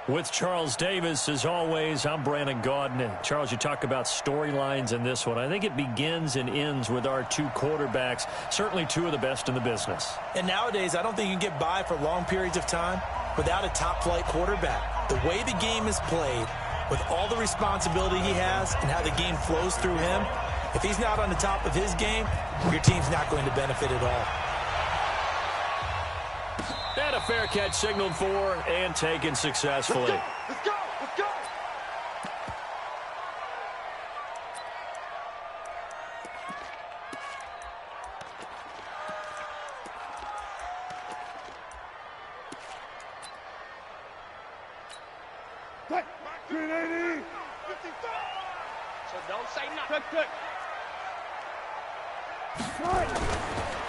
With Charles Davis, as always, I'm Brandon Gaudin. Charles, you talk about storylines in this one. I think it begins and ends with our two quarterbacks, certainly two of the best in the business. And nowadays, I don't think you can get by for long periods of time without a top-flight quarterback. The way the game is played, with all the responsibility he has and how the game flows through him, if he's not on the top of his game, your team's not going to benefit at all. And a fair catch signaled for and taken successfully. Let's go! Let's go!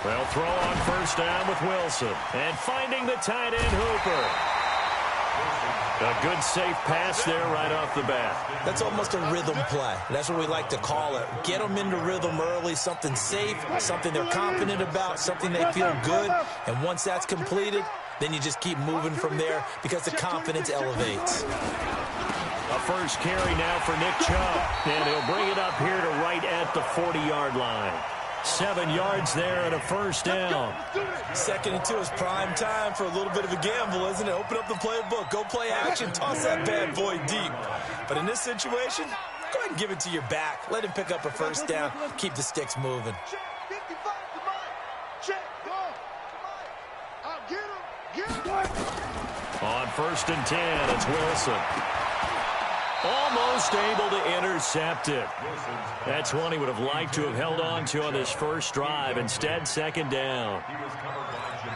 They'll throw on first down with Wilson. And finding the tight end, Hooper. A good safe pass there right off the bat. That's almost a rhythm play. That's what we like to call it. Get them into rhythm early, something safe, something they're confident about, something they feel good. And once that's completed, then you just keep moving from there because the confidence elevates. A first carry now for Nick Chubb. And he'll bring it up here to right at the 40-yard line. 7 yards there and a first down. 2nd and 2 is prime time for a little bit of a gamble, isn't it? Open up the playbook, go play action, toss that bad boy deep. But in this situation, go ahead and give it to your back. Let him pick up a first down. Keep the sticks moving. On 1st and 10, it's Wilson. Almost able to intercept it. That's one he would have liked to have held on to on this first drive. Instead, 2nd down.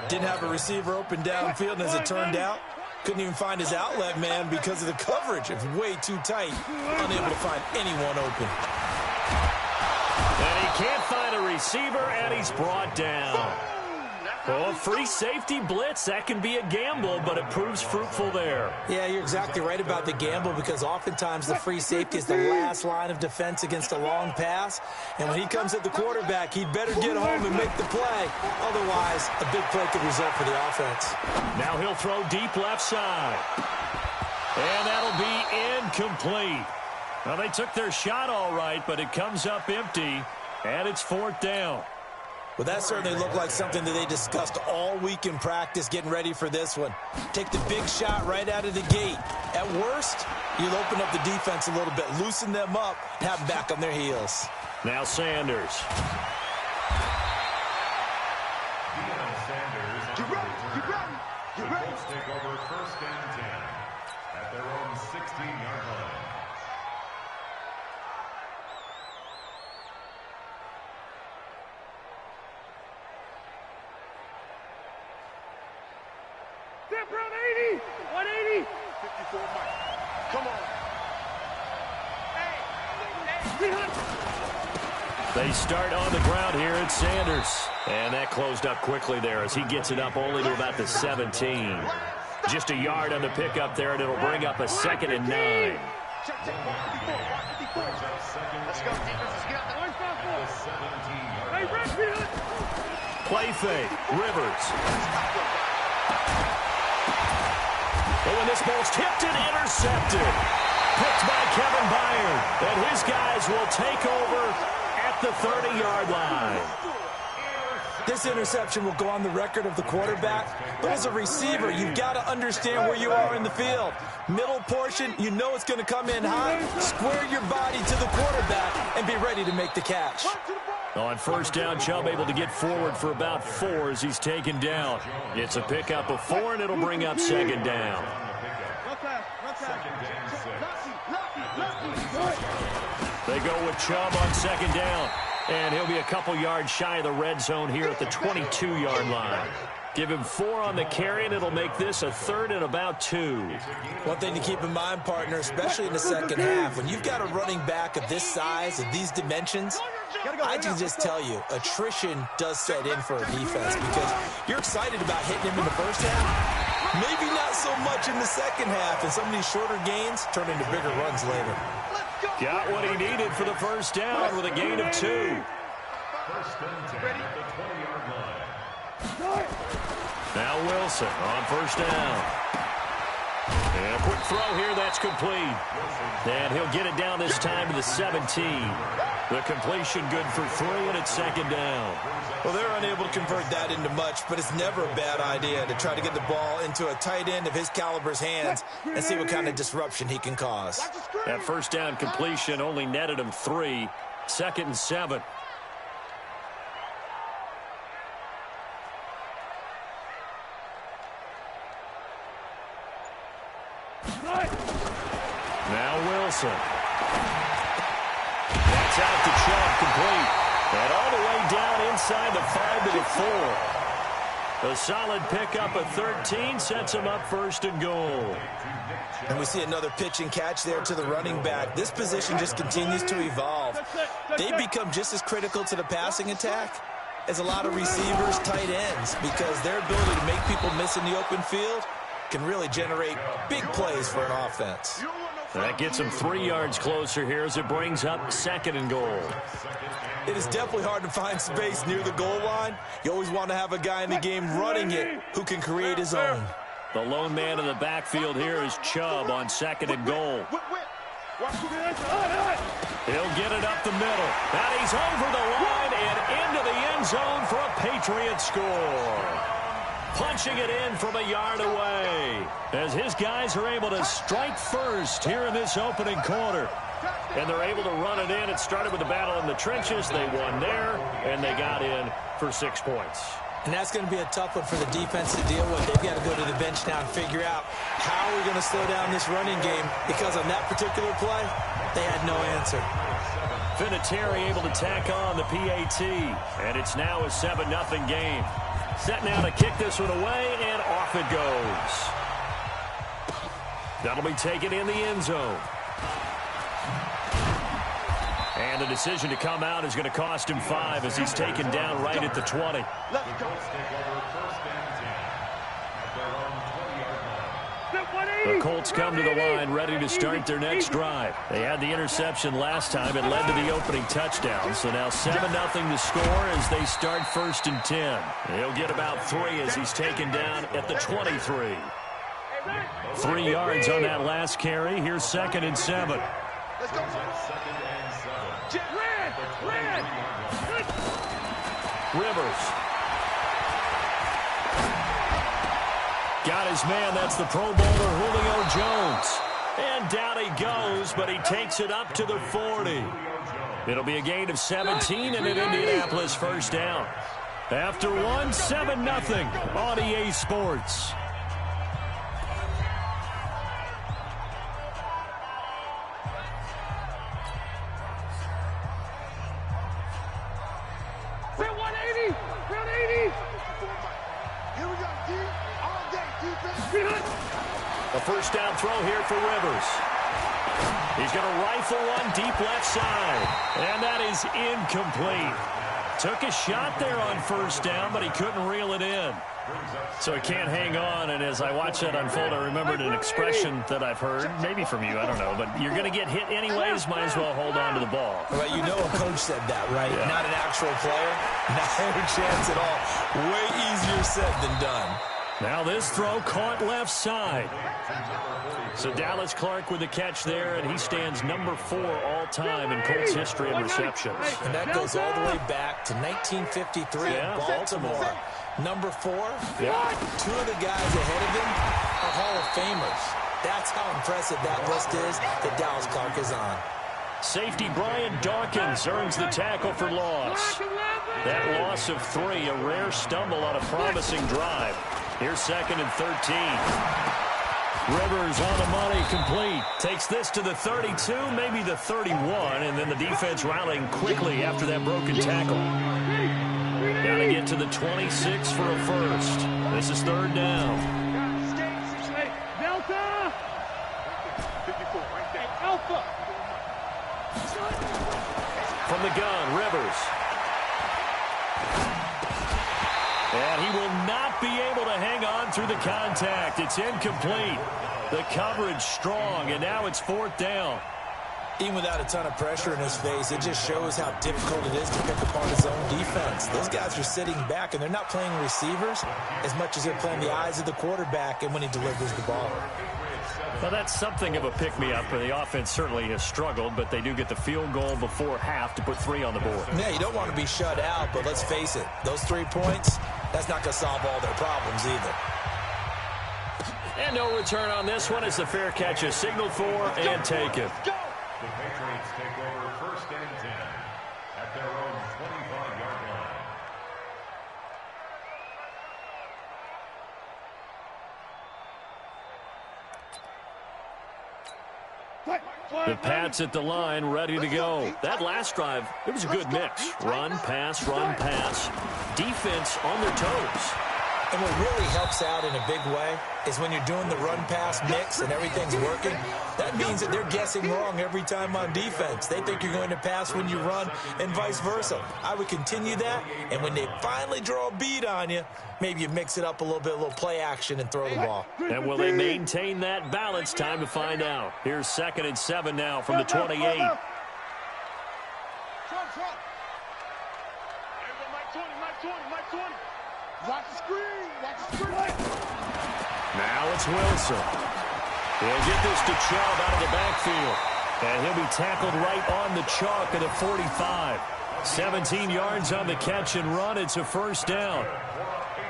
Didn't have a receiver open downfield, and as it turned out, couldn't even find his outlet man because of the coverage. It was way too tight. Unable to find anyone open. And he can't find a receiver, and he's brought down. Oh, free safety blitz, that can be a gamble, but it proves fruitful there. Yeah, you're exactly right about the gamble because oftentimes the free safety is the last line of defense against a long pass. And when he comes at the quarterback, he'd better get home and make the play. Otherwise, a big play could result for the offense. Now he'll throw deep left side. And that'll be incomplete. Well, they took their shot all right, but it comes up empty, and it's 4th down. Well, that certainly looked like something that they discussed all week in practice getting ready for this one. Take the big shot right out of the gate. At worst, you'll open up the defense a little bit, loosen them up, and have them back on their heels. Now Sanders. Get ready! Get ready! Get ready! Take over 1st and 10 at their own 16-yard line. Step around 80, 180. 54 Mike. Come on. They start on the ground here at Sanders. And that closed up quickly there as he gets it up only to about the 17. Just a yard on the pickup there, and it'll bring up a 2nd and 9. Let's go, defense. Let's get out there. Play fake. Rivers. Oh, and this ball's tipped and intercepted. Picked by Kevin Byard. And his guys will take over at the 30-yard line. This interception will go on the record of the quarterback, but as a receiver, you've got to understand where you are in the field. Middle portion, you know it's going to come in high. Square your body to the quarterback and be ready to make the catch. On 1st down, Chubb able to get forward for about 4 as he's taken down. It's a pickup of 4, and it'll bring up 2nd down. They go with Chubb on 2nd down. And he'll be a couple yards shy of the red zone here at the 22-yard line. Give him 4 on the carry, and it'll make this a 3rd and about 2. One thing to keep in mind, partner, especially in the second half, when you've got a running back of this size and these dimensions, I can just tell you, attrition does set in for a defense because you're excited about hitting him in the first half. Maybe not so much in the second half, and some of these shorter gains turn into bigger runs later. Got what he needed for the first down with a gain of 2. 1st and 10 at the 20-yard line. Now Wilson on 1st down. And a quick throw here, that's complete. And he'll get it down this time to the 17. The completion good for 3, and it's second down. Well, they're unable to convert that into much, but it's never a bad idea to try to get the ball into a tight end of his caliber's hands and see what kind of disruption he can cause. That first down completion only netted him 3. Second and 7. Now Wilson. That's out to Chubb, complete. And all the way down inside the 5 to the 4. A solid pickup of 13 sets him up first and goal. And we see another pitch and catch there to the running back. This position just continues to evolve. They become just as critical to the passing attack as a lot of receivers, tight ends, because their ability to make people miss in the open field can really generate big plays for an offense. That gets him 3 yards closer here as it brings up second and goal. It is definitely hard to find space near the goal line. You always want to have a guy in the game running it who can create his own. The lone man in the backfield here is Chubb on second and goal. He'll get it up the middle. And he's over the line and into the end zone for a Patriot score. Punching it in from a yard away as his guys are able to strike first here in this opening quarter. And they're able to run it in. It started with a battle in the trenches. They won there, and they got in for 6 points. And that's going to be a tough one for the defense to deal with. They've got to go to the bench now and figure out how we're going to slow down this running game, because on that particular play, they had no answer. Vinatieri able to tack on the PAT, and it's now a 7-0 game. Set now to kick this one away, and off it goes. That'll be taken in the end zone. And the decision to come out is going to cost him 5 as he's taken down right at the 20. The Colts come to the line ready to start their next drive. They had the interception last time. It led to the opening touchdown. So now 7-0 to score as they start first and 10. He'll get about 3 as he's taken down at the 23. 3 yards on that last carry. Here's second and 7. Let's go. Red. Rivers. Got his man. That's the Pro Bowler Julio Jones. And down he goes, but he takes it up to the 40. It'll be a gain of 17 and an Indianapolis first down. After one, 7-0 on EA Sports. A first down throw here for Rivers. He's going to rifle one deep left side. And that is incomplete. Took a shot there on first down, but he couldn't reel it in. So he can't hang on, and as I watch that unfold, I remembered an expression that I've heard, maybe from you, I don't know, but you're going to get hit anyways, might as well hold on to the ball. Well, you know a coach said that, right? Yeah. Not an actual player. Not a chance at all. Way easier said than done. Now this throw caught left side. So Dallas Clark with the catch there, and he stands number 4 all-time in Colts history in receptions. And that goes all the way back to 1953 in Baltimore. Number 4, yeah. 2 of the guys ahead of him are Hall of Famers. That's how impressive that list is that Dallas Clark is on. Safety Brian Dawkins earns the tackle for loss. That loss of 3, a rare stumble on a promising drive. Here's second and 13. Rivers on the money, complete. Takes this to the 32, maybe the 31, and then the defense rallying quickly after that broken tackle. Got to get to the 26 for a first. This is third down. Delta. 54 right there. Alpha. From the gun, Rivers. And he will not be able to hang on through the contact. It's incomplete. The coverage strong, and now it's fourth down. Even without a ton of pressure in his face, it just shows how difficult it is to pick apart his own defense. Those guys are sitting back, and they're not playing receivers as much as they're playing the eyes of the quarterback and when he delivers the ball. Well, that's something of a pick-me-up. The offense certainly has struggled, but they do get the field goal before half to put 3 on the board. Yeah, you don't want to be shut out, but let's face it, those 3 points, that's not going to solve all their problems either. And no return on this one as the fair catch is signaled for and taken. The Patriots take over 1st and 10 at their own 25-yard line. The Pats at the line, ready to go. That last drive, it was a good mix. Run, pass, run, pass. Defense on their toes. And what really helps out in a big way is when you're doing the run-pass mix and everything's working, that means that they're guessing wrong every time on defense. They think you're going to pass when you run and vice versa. I would continue that, and when they finally draw a bead on you, maybe you mix it up a little bit, a little play action, and throw the ball. And will they maintain that balance? Time to find out. Here's 2nd and 7 now from the 28. Watch the screen. Watch the screen. Now it's Wilson. He'll get this to Chubb out of the backfield. And he'll be tackled right on the chalk at the 45. 17 yards on the catch and run. It's a 1st down.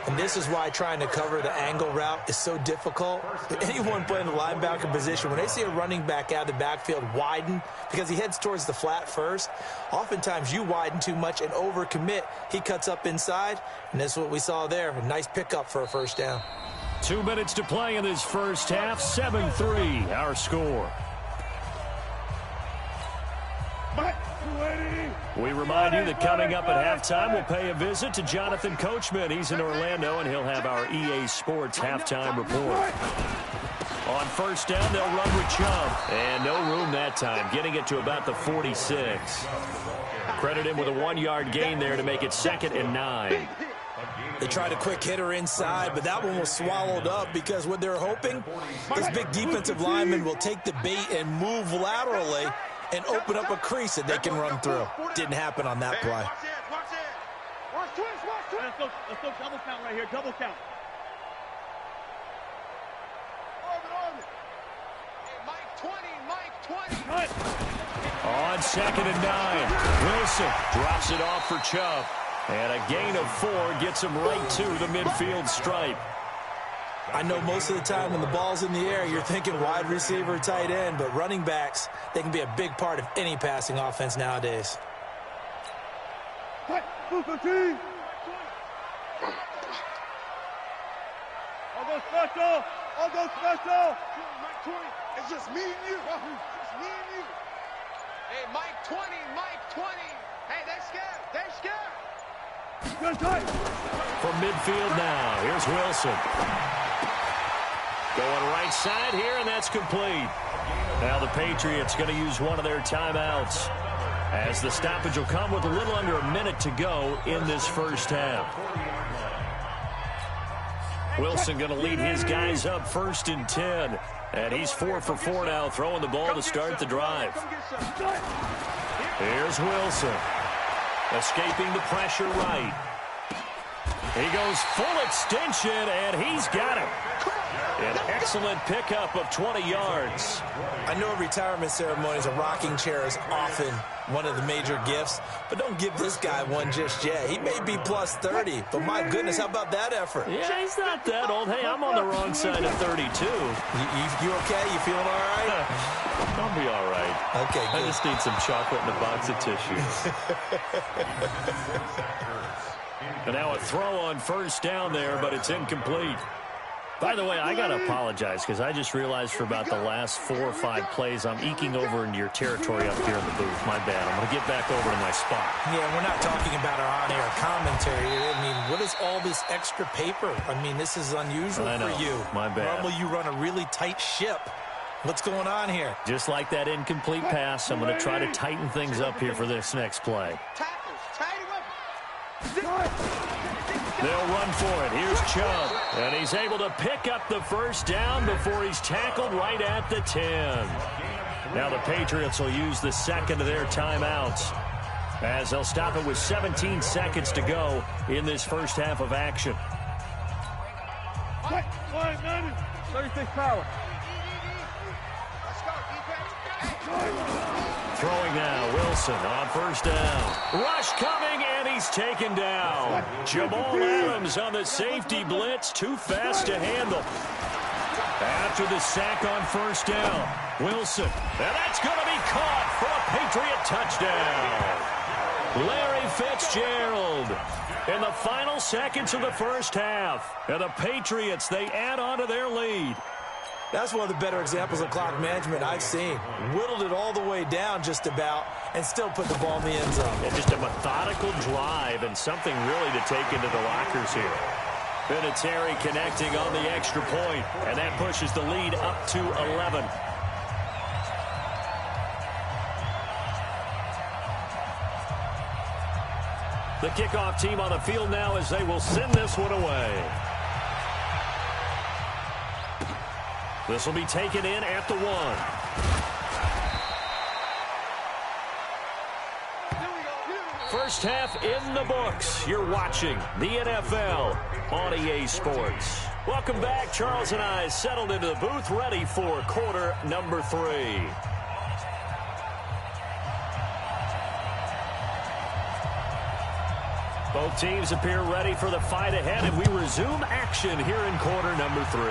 And this is why trying to cover the angle route is so difficult. Anyone playing the linebacker position, when they see a running back out of the backfield widen, because he heads towards the flat first, oftentimes you widen too much and overcommit. He cuts up inside, and that's what we saw there. A nice pickup for a 1st down. 2 minutes to play in this first half. 7-3, our score. We remind you that coming up at halftime, we'll pay a visit to Jonathan Coachman. He's in Orlando, and he'll have our EA Sports halftime report. On 1st down, they'll run with Chubb. And no room that time, getting it to about the 46. Credit him with a 1-yard gain there to make it 2nd and 9. They tried a quick hitter inside, but that one was swallowed up because what they're hoping is big defensive linemen will take the bait and move laterally and open up a crease that they can run through. Didn't happen on that play. Watch twist. Let's go double count right here. Double count. Orbit. Hey, Mike 20. On 2nd and 9, Wilson drops it off for Chubb. And a gain of 4 gets him right to the midfield stripe. I know most of the time when the ball's in the air, you're thinking wide receiver, tight end, but running backs, they can be a big part of any passing offense nowadays. I'll go special. Mike 20. It's just me and you. It's me and you. Hey, Mike 20. Hey, they're scared. From midfield now, here's Wilson. Going right side here, and that's complete. Now the Patriots going to use one of their timeouts, as the stoppage will come with a little under a minute to go in this first half. Wilson going to lead his guys up 1st and 10. And he's 4 for 4 now, throwing the ball to start the drive. Here's Wilson. Escaping the pressure right. He goes full extension, and he's got it. An excellent pickup of 20 yards. I know retirement ceremonies, a rocking chair is often one of the major gifts, but don't give this guy one just yet. He may be plus 30, but my goodness, how about that effort? Yeah, he's not that old. Hey, I'm on the wrong side of 32. You okay? You feeling all right? I'll be all right. Okay, good. I just need some chocolate and a box of tissues. And now a throw on 1st down there, but it's incomplete. By the way, I got to apologize because I just realized for about the last 4 or 5 plays, I'm eking over into your territory up here in the booth. My bad. I'm going to get back over to my spot. Yeah, we're not talking about our on-air commentary. I mean, what is all this extra paper? I mean, this is unusual for you. My bad. Normally you run a really tight ship. What's going on here? Just like that incomplete pass, I'm going to try to tighten things up here for this next play. They'll run for it. Here's Chubb. And he's able to pick up the 1st down before he's tackled right at the 10. Now the Patriots will use the 2nd of their timeouts, as they'll stop it with 17 seconds to go in this first half of action. 36 power. Throwing now, Wilson on first down. Rush coming, and he's taken down. Jamal Adams on the safety blitz, too fast to handle. After the sack on first down, Wilson. And that's going to be caught for a Patriot touchdown. Larry Fitzgerald in the final seconds of the first half. And the Patriots, they add on to their lead. That's one of the better examples of clock management I've seen. Whittled it all the way down just about and still put the ball in the end zone. And just a methodical drive and something really to take into the lockers here. Vinatieri connecting on the extra point, and that pushes the lead up to 11. The kickoff team on the field now as they will send this one away. This will be taken in at the 1. First half in the books. You're watching the NFL on EA Sports. Welcome back. Charles and I settled into the booth, ready for quarter number 3. Both teams appear ready for the fight ahead, and we resume action here in quarter number 3.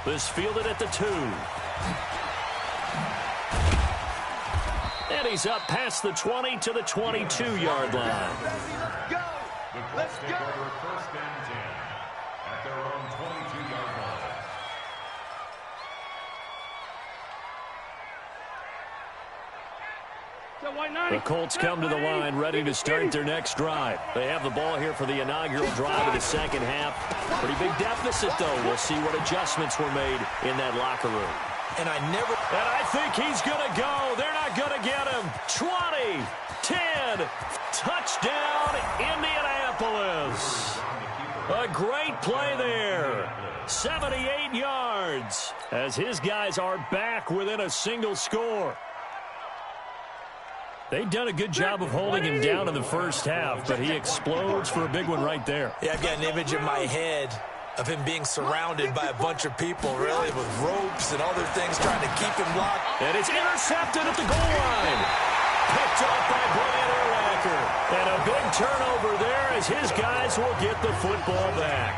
This fielded at the 2. And he's up past the 20 to the 22-yard line. Go! Let's go! First and 10 at their own 22-yard line. The Colts come to the line ready to start their next drive. They have the ball here for the inaugural drive of the second half. Pretty big deficit, though. We'll see what adjustments were made in that locker room. And I think he's going to go. They're not going to get him. 20, 10, touchdown, Indianapolis. A great play there. 78 yards as his guys are back within a single score. They've done a good job of holding him down in the first half, but he explodes for a big one right there. Yeah, I've got an image in my head of him being surrounded by a bunch of people, really, with ropes and other things trying to keep him locked. And it's intercepted at the goal line. Picked off by Brian Urlacher. And a big turnover there as his guys will get the football back.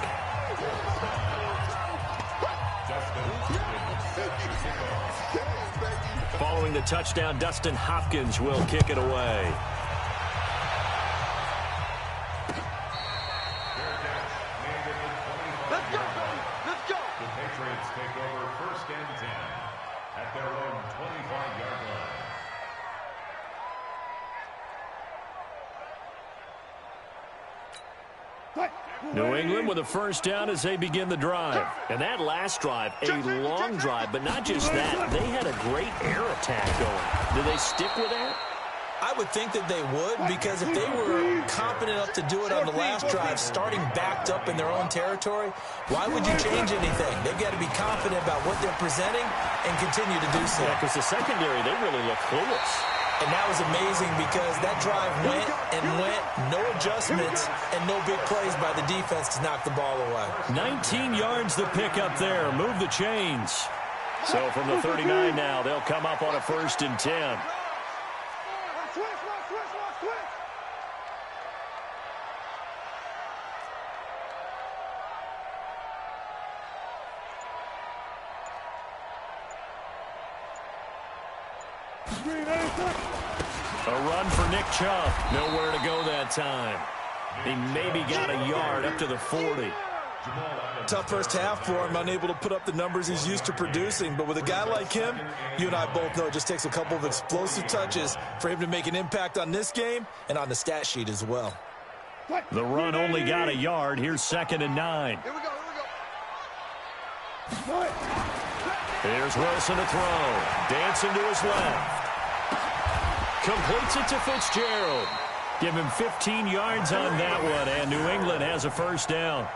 Following the touchdown, Dustin Hopkins will kick it away. Let's go! Let's go! The Patriots take over first and 10 at their own 25-yard line. New England with a first down as they begin the drive. And that last drive, a long drive, but not just that. They had a great air attack going. Do they stick with that? I would think that they would, because if they were competent enough to do it on the last drive, starting backed up in their own territory, why would you change anything? They've got to be confident about what they're presenting and continue to do so. Yeah, because the secondary, they really look clueless. And that was amazing because that drive went and went, no adjustments, and no big plays by the defense to knock the ball away. 19 yards the pick up there. Move the chains. So from the 39 now, they'll come up on a first and 10. A run for Nick Chubb. Nowhere to go that time. He maybe got a yard up to the 40. Tough first half for him, unable to put up the numbers he's used to producing. But with a guy like him, you and I both know it just takes a couple of explosive touches for him to make an impact on this game and on the stat sheet as well. The run only got a yard. Here's 2nd and 9. Here we go, here we go. Here's Wilson to throw. Dancing to his left. Completes it to Fitzgerald. Give him 15 yards on that one, and New England has a first down.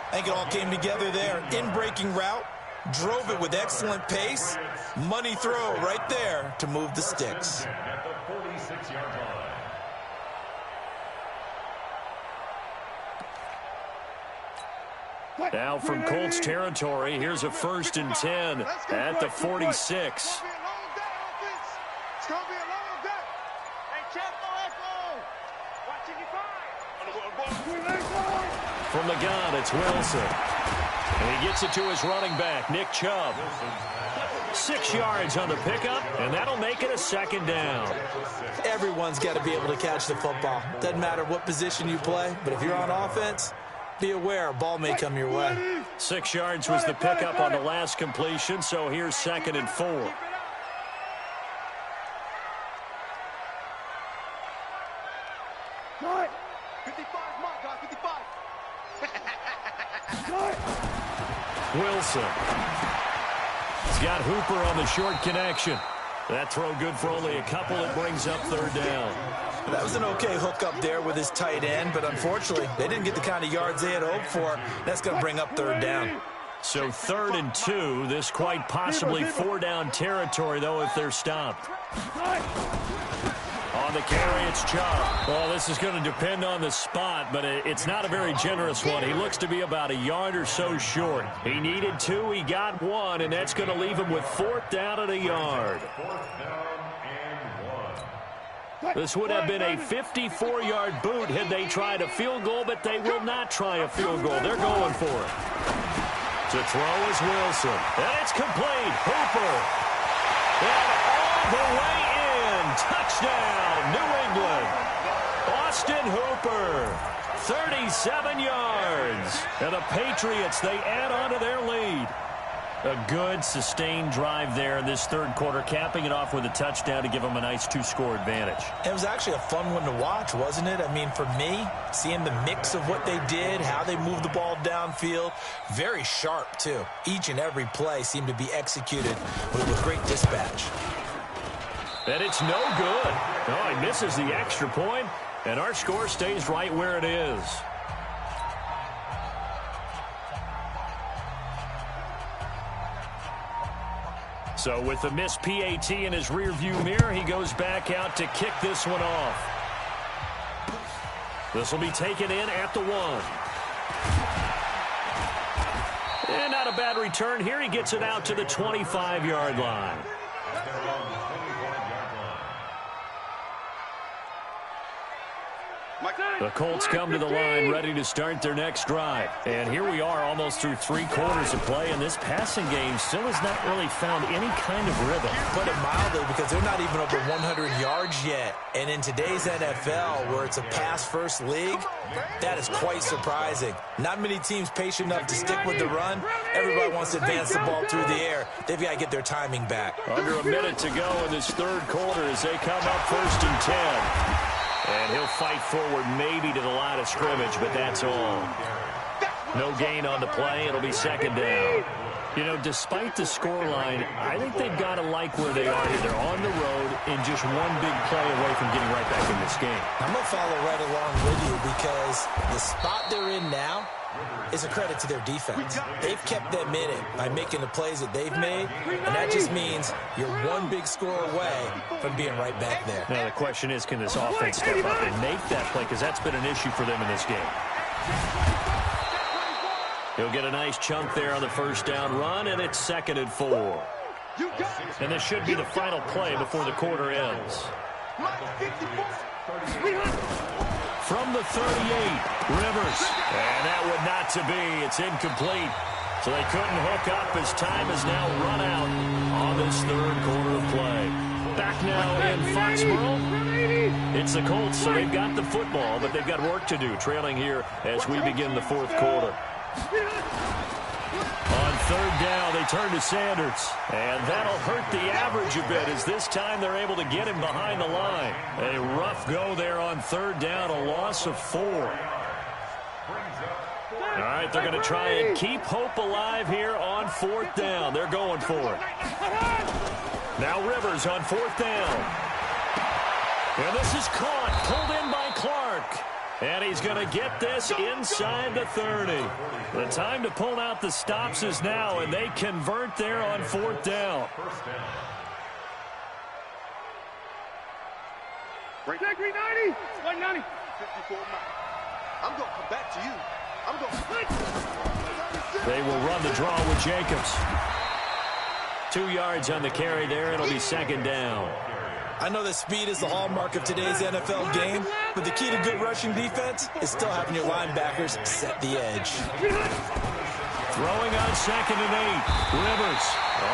I think it all came together there. In-breaking route, drove it with excellent pace. Money throw right there to move the sticks. At the 46-yard line. Now from Colts territory, here's a 1st and 10 at the 46. from the gun, it's Wilson. And he gets it to his running back, Nick Chubb. 6 yards on the pickup, and that'll make it a second down. Everyone's got to be able to catch the football. Doesn't matter what position you play, but if you're on offense, be aware a ball may come your way. 6 yards was the pickup on the last completion, so here's 2nd and 4. Cut. 55, mark, guys, 55. Wilson. He's got Hooper on the short connection. That throw good for only a couple. It brings up 3rd down. That was an okay hook up there with his tight end, but unfortunately, they didn't get the kind of yards they had hoped for. That's going to bring up 3rd down. So 3rd and 2. This quite possibly 4-down territory, though, if they're stopped. On the carry, it's Chubb. Well, this is going to depend on the spot, but it's not a very generous one. He looks to be about a yard or so short. He needed 2, he got 1, and that's going to leave him with 4th down and a yard. This would have been a 54-yard boot had they tried a field goal, but they will not try a field goal. They're going for it. To throw is Wilson. And it's complete. Hooper. And all the way in. Touchdown, New England. Austin Hooper. 37 yards. And the Patriots, they add on to their lead. A good, sustained drive there in this 3rd quarter, capping it off with a touchdown to give them a nice 2-score advantage. It was actually a fun one to watch, wasn't it? I mean, for me, seeing the mix of what they did, how they moved the ball downfield, very sharp, too. Each and every play seemed to be executed with great dispatch. And it's no good. Oh, he misses the extra point, and our score stays right where it is. So with the missed PAT in his rearview mirror, he goes back out to kick this one off. This will be taken in at the 1. And not a bad return here. He gets it out to the 25-yard line. The Colts come to the line ready to start their next drive. And here we are almost through 3 quarters of play, and this passing game still has not really found any kind of rhythm. Put it mildly, because they're not even over 100 yards yet. And in today's NFL, where it's a pass-first league, that is quite surprising. Not many teams patient enough to stick with the run. Everybody wants to advance the ball through the air. They've got to get their timing back. Under a minute to go in this 3rd quarter as they come up 1st and 10. And he'll fight forward maybe to the line of scrimmage, but that's all. No gain on the play. It'll be 2nd down. You know, despite the scoreline, I think they've got to like where they are here. They're on the road and just one big play away from getting right back in this game. I'm going to follow right along with you, because the spot they're in now is a credit to their defense. They've kept them in it by making the plays that they've made, and that just means you're one big score away from being right back there. Now the question is, can this offense step up and make that play, because that's been an issue for them in this game. He'll get a nice chunk there on the 1st down run, and it's 2nd and 4. And this should be the final play before the quarter ends. From the 38, Rivers. And that would not to be. It's incomplete. So they couldn't hook up as time is now run out on this 3rd quarter of play. Back now in Foxborough. It's the Colts, so they've got the football, but they've got work to do, trailing here as we begin the 4th quarter. On 3rd down, they turn to Sanders. And that'll hurt the average a bit, as this time they're able to get him behind the line. A rough go there on 3rd down, a loss of 4. All right, they're going to try and keep hope alive here on 4th down. They're going for it. Now Rivers on 4th down. And this is caught, pulled in by Clark. And he's going to get this inside the 30. The time to pull out the stops is now, and they convert there on 4th down. Green 90. 190. 54 miles. I'm going to come back to you. I'm going to... They will run the draw with Jacobs. 2 yards on the carry there. It'll be 2nd down. I know that speed is the hallmark of today's NFL game, But the key to good rushing defense is still having your linebackers set the edge. Throwing on 2nd and 8. Rivers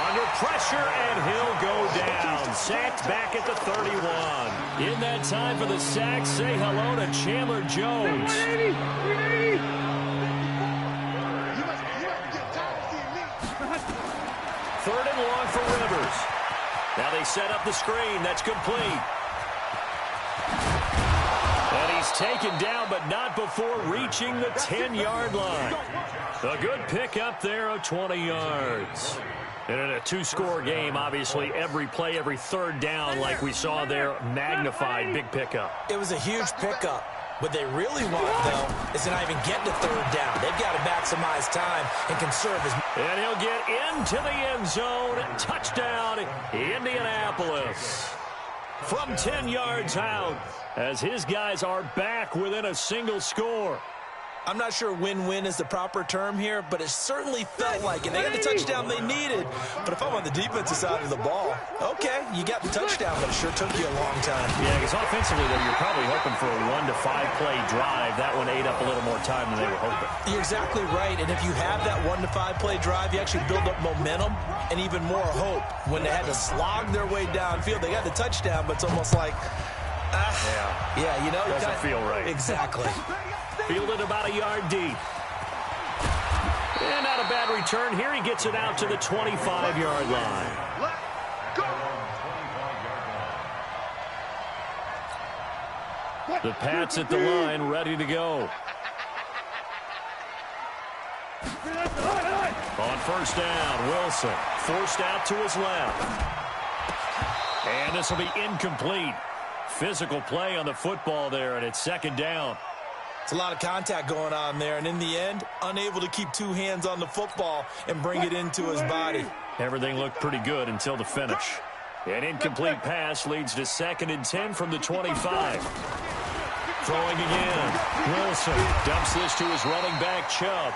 under pressure, and he'll go down. Sacked back at the 31. In that time for the sack, say hello to Chandler Jones. Third and long for Rivers. Now they set up the screen. That's complete. And he's taken down, but not before reaching the 10-yard line. A good pickup there of 20 yards. And in a two-score game, obviously, every play, every third down, like we saw there, magnified, big pickup. It was a huge pickup. What they really want, though, is to not even get to third down. They've got to maximize time and conserve his... And he'll get into the end zone. Touchdown, Indianapolis. From 10 yards out, as his guys are back within a single score. I'm not sure win-win is the proper term here, but it certainly felt like it. They got the touchdown they needed. But if I'm on the defensive side of the ball, okay, you got the touchdown, but it sure took you a long time. Yeah, because offensively, though, you're probably hoping for a 1 to 5 play drive. That one ate up a little more time than they were hoping. You're exactly right, and if you have that 1 to 5 play drive, you actually build up momentum and even more hope. When they had to slog their way downfield, they got the touchdown, but it's almost like, yeah, you know. Doesn't feel right. Exactly. Fielded about a yard deep. And not a bad return here. He gets it out to the 25-yard line. The Pats at the line, ready to go. On first down, Wilson forced out to his left. And this will be incomplete. Physical play on the football there, and it's 2nd down. It's a lot of contact going on there, and in the end, unable to keep two hands on the football and bring it into his body. Everything looked pretty good until the finish. An incomplete pass leads to 2nd and 10 from the 25. Throwing again. Wilson dumps this to his running back, Chubb.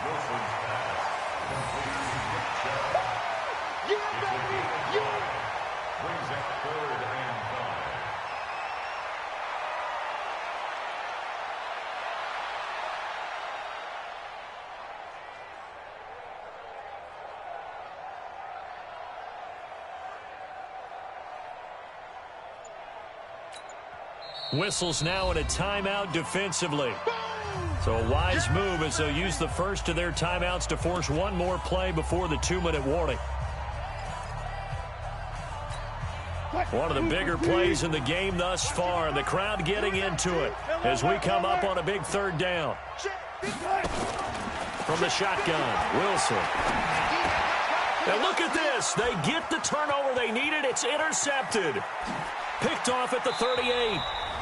Whistles now in a timeout defensively. So a wise move as they'll use the first of their timeouts to force one more play before the 2-minute warning. One of the bigger plays in the game thus far, and the crowd getting into it as we come up on a big 3rd down. From the shotgun, Wilson. And look at this. They get the turnover they needed. It's intercepted. Picked off at the 38.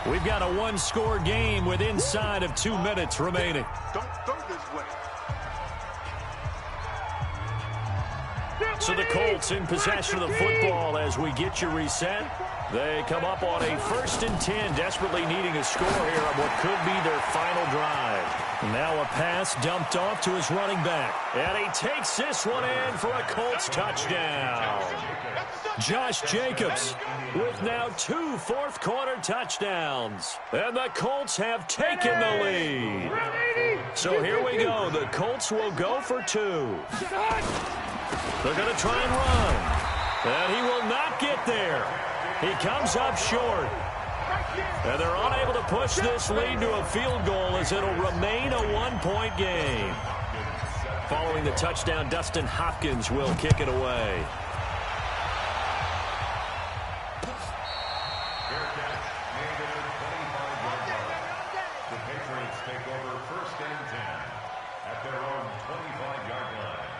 We've got a 1-score game with inside of 2 minutes remaining. Don't throw this way. So the Colts in possession of the football as we get you reset. They come up on a 1st and 10, desperately needing a score here on what could be their final drive. Now a pass dumped off to his running back. And he takes this one in for a Colts touchdown. Josh Jacobs with now 2 fourth-quarter touchdowns. And the Colts have taken the lead. So here we go. The Colts will go for 2. They're going to try and run. And he will not get there. He comes up short. And they're unable to push this lead to a field goal as it'll remain a 1-point game. Following the touchdown, Dustin Hopkins will kick it away. The Patriots take over 1st and 10 at their own 25-yard line.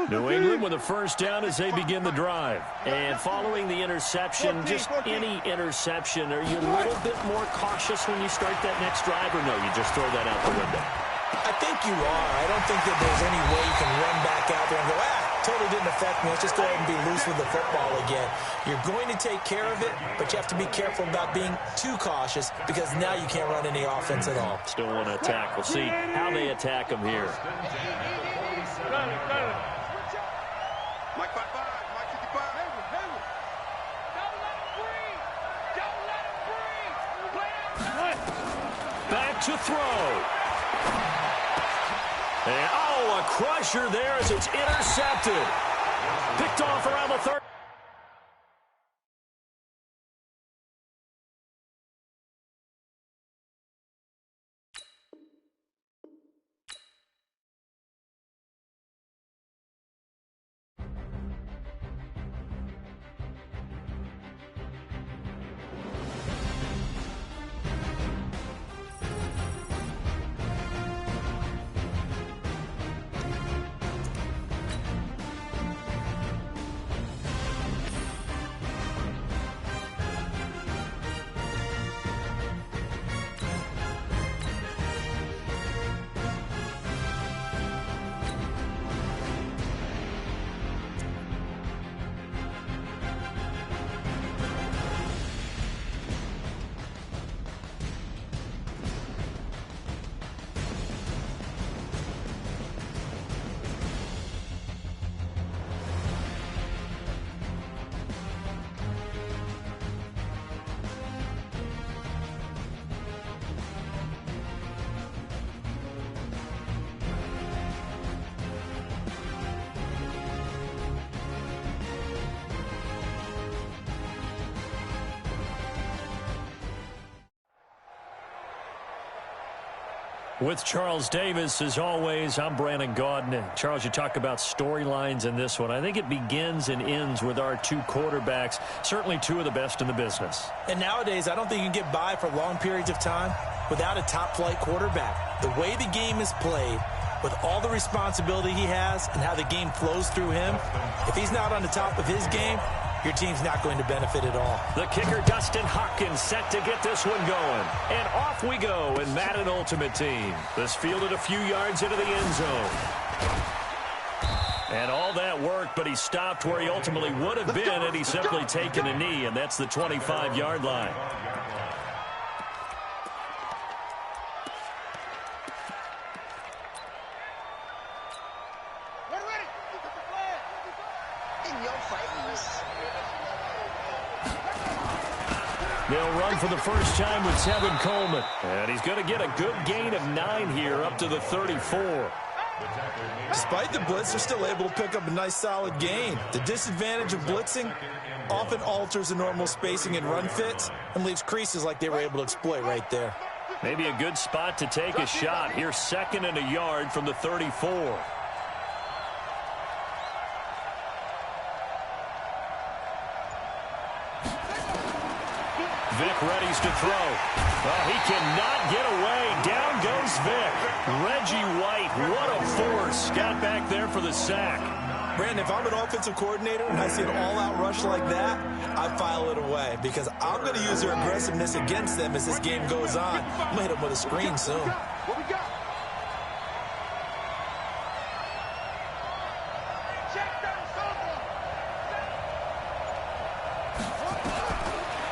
New England with a first down as they begin the drive. And following the interception, just any interception, are you a little bit more cautious when you start that next drive, or no, you just throw that out the window? I think you are. I don't think that there's any way you can run back out there and go, totally didn't affect me. Let's just go ahead and be loose with the football again. You're going to take care of it, but you have to be careful about being too cautious because now you can't run any offense at all. Still want to attack. We'll see how they attack them here. Mike 55, Mike 55. Don't let him breathe. Don't let him back to throw. And, oh, a crusher there as it's intercepted. Picked off around the 30. With Charles Davis, as always, I'm Brandon Gaudin. Charles, you talk about storylines in this one. I think it begins and ends with our two quarterbacks, certainly two of the best in the business. And nowadays, I don't think you can get by for long periods of time without a top-flight quarterback. The way the game is played, with all the responsibility he has and how the game flows through him, if he's not on the top of his game, your team's not going to benefit at all. The kicker, Dustin Hopkins, set to get this one going. And off we go in Madden Ultimate Team. This fielded a few yards into the end zone. And all that worked, but he stopped where he ultimately would have been had he simply taken a knee, and that's the 25-yard line. They'll run for the first time with Tevin Coleman. And he's going to get a good gain of 9 here up to the 34. Despite the blitz, they're still able to pick up a nice solid gain. The disadvantage of blitzing often alters the normal spacing and run fits and leaves creases like they were able to exploit right there. Maybe a good spot to take a shot. Here's 2nd and a yard from the 34. Vic readies to throw. Oh, he cannot get away. Down goes Vic. Reggie White, what a force. Got back there for the sack. Brandon, if I'm an offensive coordinator and I see an all-out rush like that, I file it away because I'm going to use their aggressiveness against them as this game goes on. I'm going to hit them with a screen soon. What we got?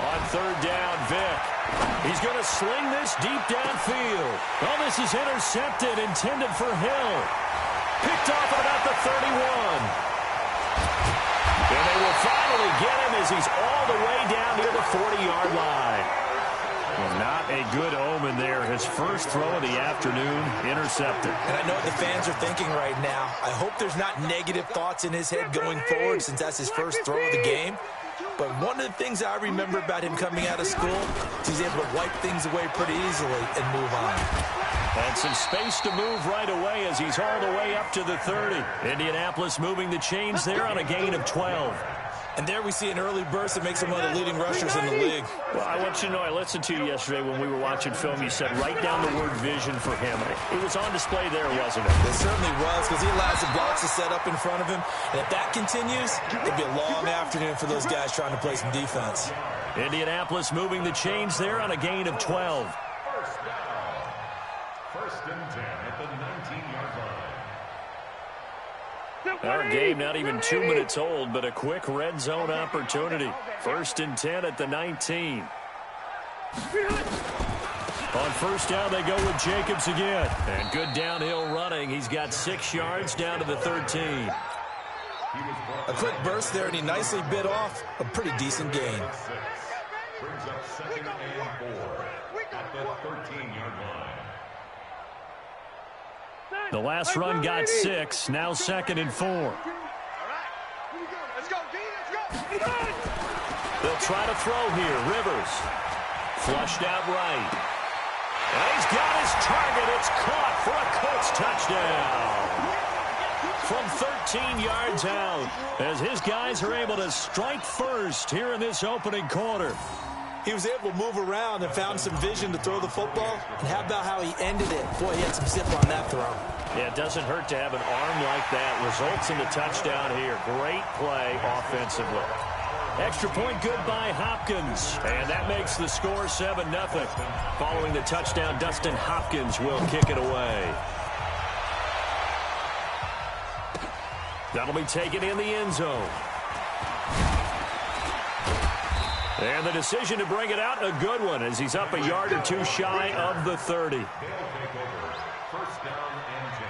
On 3rd down, Vic. He's going to sling this deep downfield. Oh, this is intercepted, intended for Hill. Picked off at about the 31. And they will finally get him as he's all the way down near the 40-yard line. Well, not a good omen there. His first throw of the afternoon, intercepted. And I know what the fans are thinking right now. I hope there's not negative thoughts in his head going forward since that's his first throw of the game. But one of the things I remember about him coming out of school is he's able to wipe things away pretty easily and move on. And some space to move right away as he's all the way up to the 30. Indianapolis moving the chains there on a gain of 12. And there we see an early burst that makes him one of the leading rushers in the league. Well, I want you to know, I listened to you yesterday when we were watching film. You said write down the word vision for him. It was on display there, wasn't it? It certainly was, because he allows the blocks to set up in front of him. And if that continues, it'll be a long afternoon for those guys trying to play some defense. Indianapolis moving the chains there on a gain of 12. First down. 1st and 10 at the 19-yard line. Our game not even 2 minutes old, but a quick red zone opportunity. 1st and 10 at the 19. On 1st down, they go with Jacobs again. And good downhill running. He's got 6 yards down to the 13. A quick burst there, and he nicely bit off a pretty decent gain. Brings up 2nd and 4. at the 13-yard line. The last run got 6. Now 2nd and 4. All right. Let's go, D. Let's go. They'll try to throw here. Rivers. Flushed out right. And he's got his target. It's caught for a Colts touchdown. From 13 yards out, as his guys are able to strike first here in this opening quarter. He was able to move around and found some vision to throw the football. And how about how he ended it? Boy, he had some zip on that throw. Yeah, it doesn't hurt to have an arm like that. Results in the touchdown here. Great play offensively. Extra point good by Hopkins. And that makes the score 7-0. Following the touchdown, Dustin Hopkins will kick it away. That'll be taken in the end zone. And the decision to bring it out, a good one, as he's up a yard or two shy of the 30. They'll take over 1st down and 10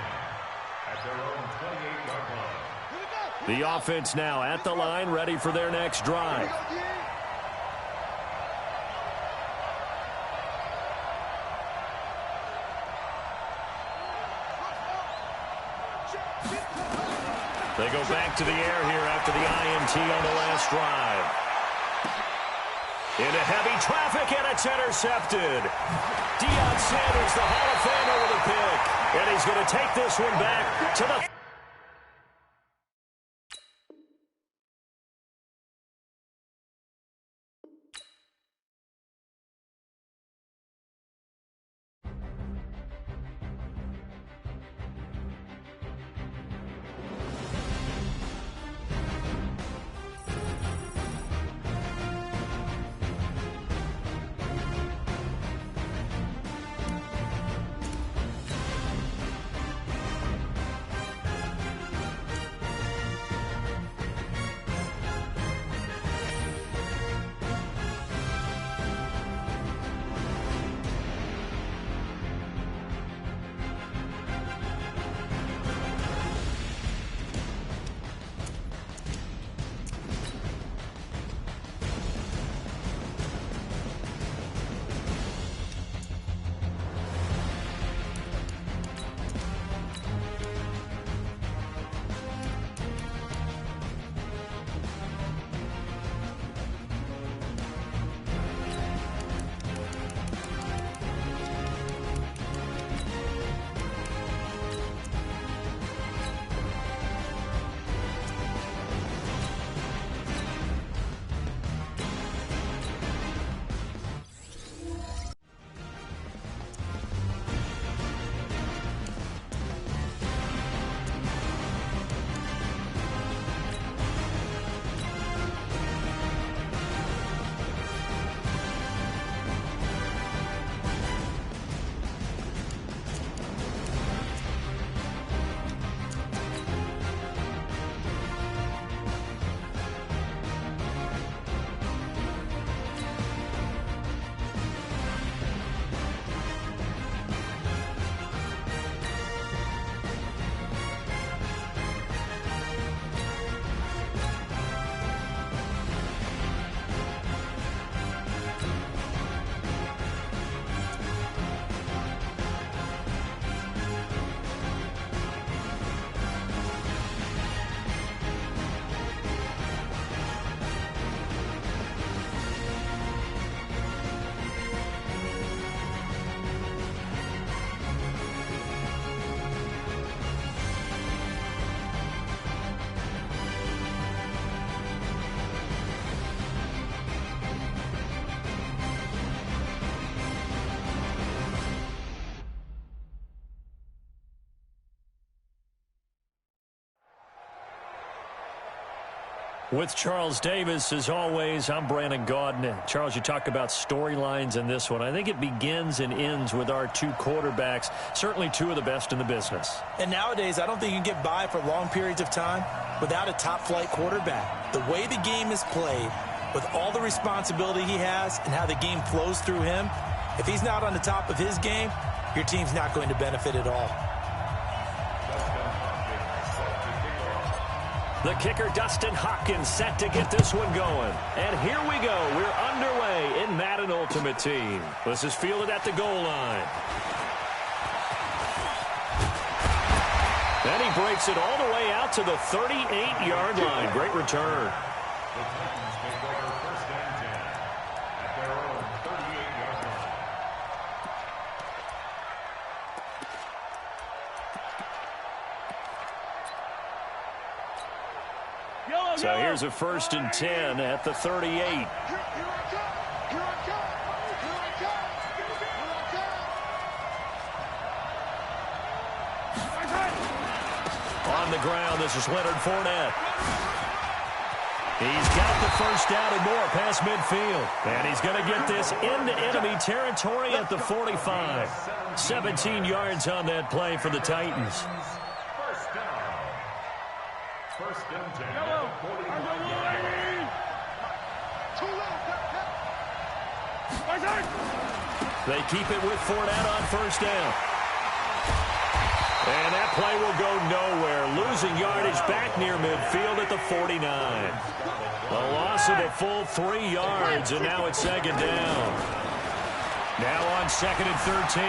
at their own 28-yard line. The offense now at the line, ready for their next drive. They go back to the air here after the INT on the last drive. Into heavy traffic, and it's intercepted. Deion Sanders, the Hall of Famer, with a pick. And he's going to take this one back to the... With Charles Davis, as always, I'm Brandon Gaudin. Charles, you talk about storylines in this one. I think it begins and ends with our two quarterbacks, certainly two of the best in the business. And nowadays, I don't think you can get by for long periods of time without a top-flight quarterback. The way the game is played, with all the responsibility he has and how the game flows through him, if he's not on the top of his game, your team's not going to benefit at all. The kicker, Dustin Hopkins, set to get this one going. And here we go. We're underway in Madden Ultimate Team. This is fielded at the goal line. And he breaks it all the way out to the 38-yard line. Great return. The Titans take over first and 10 at their own 38-yard line. So here's a first and 10 at the 38. On the ground, this is Leonard Fournette. He's got the first down and more past midfield. And he's going to get this into enemy territory at the 45. 17 yards on that play for the Titans. First down. First and 10 at the 45-yard line. They keep it with Fournette on first down. And that play will go nowhere. Losing yardage back near midfield at the 49. A loss of a full 3 yards, and now it's second down. Now on second and 13.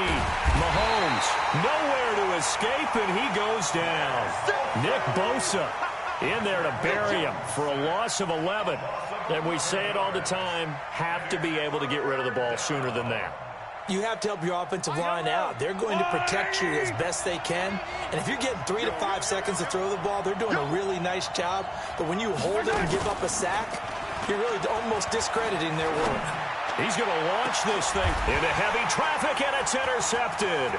Mahomes, nowhere to escape, and he goes down. Nick Bosa in there to bury him for a loss of 11. And we say it all the time, have to be able to get rid of the ball sooner than that. You have to help your offensive line out. They're going to protect you as best they can. And if you're getting 3 to 5 seconds to throw the ball, they're doing a really nice job. But when you hold it and give up a sack, you're really almost discrediting their work. He's going to launch this thing into heavy traffic, and it's intercepted.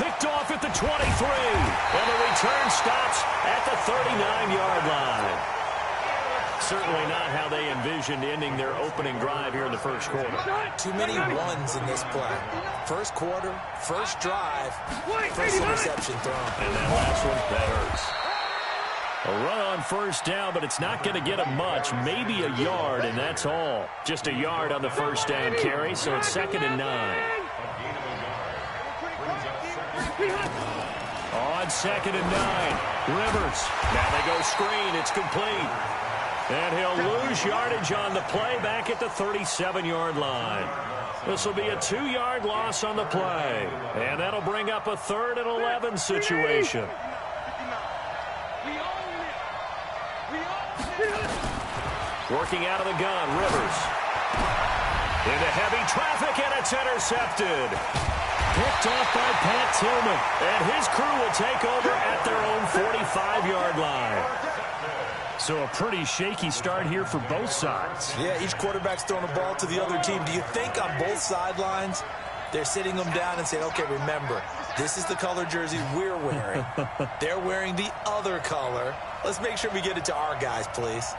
Picked off at the 23. And the return stops at the 39-yard line. Certainly not how they envisioned ending their opening drive here in the first quarter. Too many ones in this play. First quarter, first drive, first interception thrown. And that last one, that hurts. A run on first down, but it's not going to get him much. Maybe a yard, and that's all. Just a yard on the first down carry, so it's second and 9. On second and 9, Rivers. Now they go screen. It's complete. And he'll lose yardage on the play back at the 37-yard line. This will be a 2-yard loss on the play. And that'll bring up a 3rd and 11 situation. Working out of the gun, Rivers. Into heavy traffic, and it's intercepted. Picked off by Pat Tillman. And his crew will take over at their own 45-yard line. So a pretty shaky start here for both sides. Yeah, each quarterback's throwing a ball to the other team. Do you think on both sidelines they're sitting them down and saying, okay, remember, this is the color jersey we're wearing. They're wearing the other color. Let's make sure we get it to our guys, please.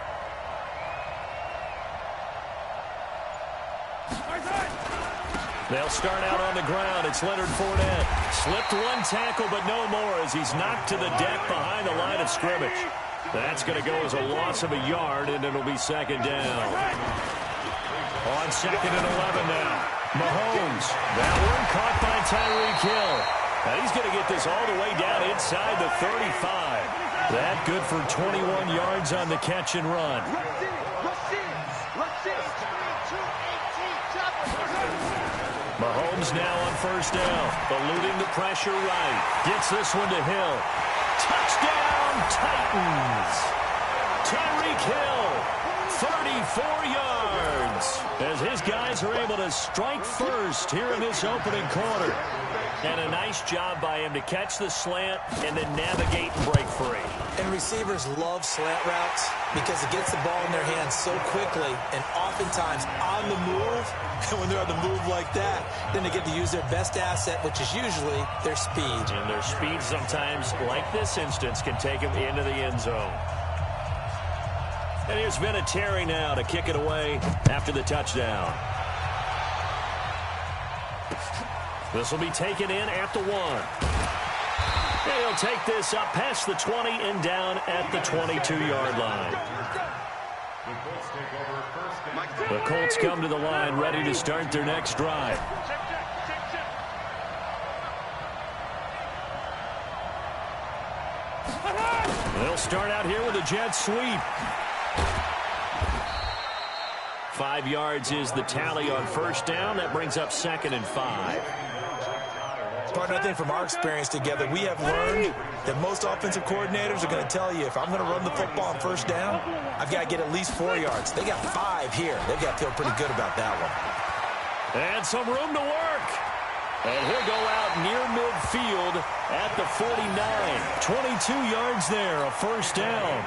They'll start out on the ground. It's Leonard Fournette. Slipped one tackle, but no more as he's knocked to the deck behind the line of scrimmage. That's going to go as a loss of a yard, and it'll be second down. On second and 11 now. Mahomes. That one caught by Tyreek Hill. Now he's going to get this all the way down inside the 35. That good for 21 yards on the catch and run. Mahomes now on first down. Eluding the pressure right. Gets this one to Hill. Touchdown, Titans. Tyreek Hill, 34 yards. As his guys are able to strike first here in this opening quarter. And a nice job by him to catch the slant and then navigate and break free. And receivers love slant routes because it gets the ball in their hands so quickly and oftentimes on the move. And when they're on the move like that, then they get to use their best asset, which is usually their speed. And their speed sometimes, like this instance, can take them into the end zone. And here's Vinatieri now to kick it away after the touchdown. This will be taken in at the 1. And he'll take this up past the 20 and down at the 22-yard line. The Colts come to the line ready to start their next drive. They'll start out here with a jet sweep. 5 yards is the tally on first down. That brings up 2nd and 5. Partner, I think from our experience together, we have learned that most offensive coordinators are going to tell you, if I'm going to run the football on first down, I've got to get at least 4 yards. They got 5 here. They've got to feel pretty good about that one. And some room to work. And he'll go out near midfield at the 49. 22 yards there, a first down.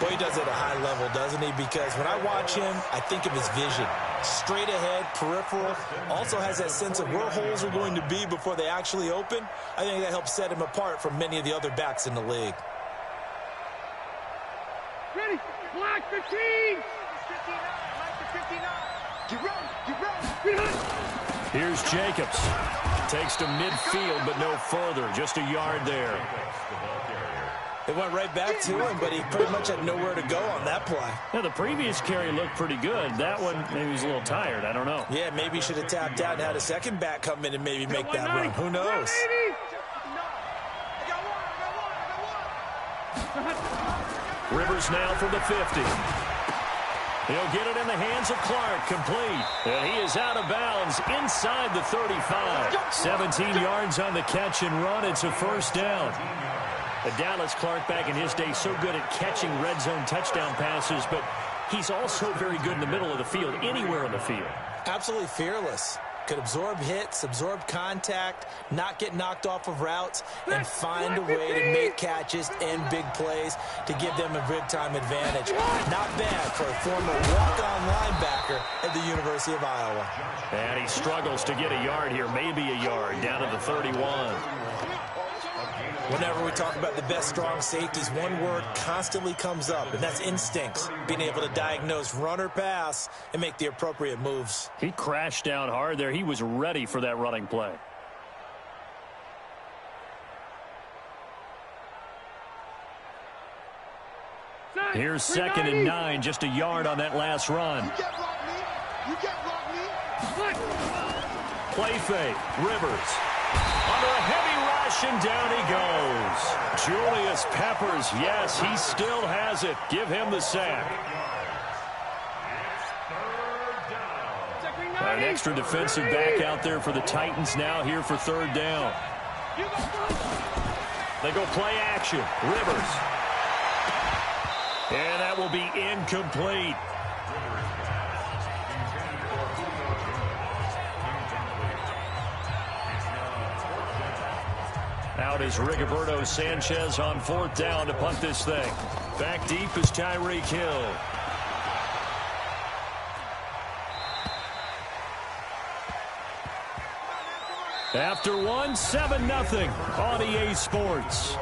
Boy, he does it at a high level, doesn't he? Because when I watch him, I think of his vision. Straight ahead, peripheral. Also has that sense of where holes are going to be before they actually open. I think that helps set him apart from many of the other backs in the league. Ready? Block 15! 59, Get ready! Get ready! Here's Jacobs. Takes to midfield, but no further. Just a yard there. It went right back to him, but he pretty much had nowhere to go on that play. Now, the previous carry looked pretty good. That one, maybe he's a little tired. I don't know. Yeah, maybe he should have tapped out and had a second back come in and maybe make that run. Who knows? Rivers now from the 50. He'll get it in the hands of Clark, complete. And he is out of bounds inside the 35. 17 yards on the catch and run. It's a first down. The Dallas Clark back in his day so good at catching red zone touchdown passes, but he's also very good in the middle of the field, anywhere in the field. Absolutely fearless. Could absorb hits, absorb contact, not get knocked off of routes, and find a way to make catches and big plays to give them a big-time advantage. Not bad for a former walk-on linebacker at the University of Iowa. And he struggles to get a yard here, maybe a yard, down to the 31. Whenever we talk about the best strong safeties, one word constantly comes up, and that's instincts. Being able to diagnose run or pass and make the appropriate moves. He crashed down hard there. He was ready for that running play. Here's 2nd and 9, just a yard on that last run. Play fake, Rivers. Under a heavy rush, and down he goes. Julius Peppers, yes, he still has it. Give him the sack. An extra defensive back out there for the Titans now here for 3rd down. They go play action. Rivers. And that will be incomplete. Out is Rigoberto Sanchez on 4th down to punt this thing. Back deep is Tyreek Hill. After one, 7-0 on EA Sports.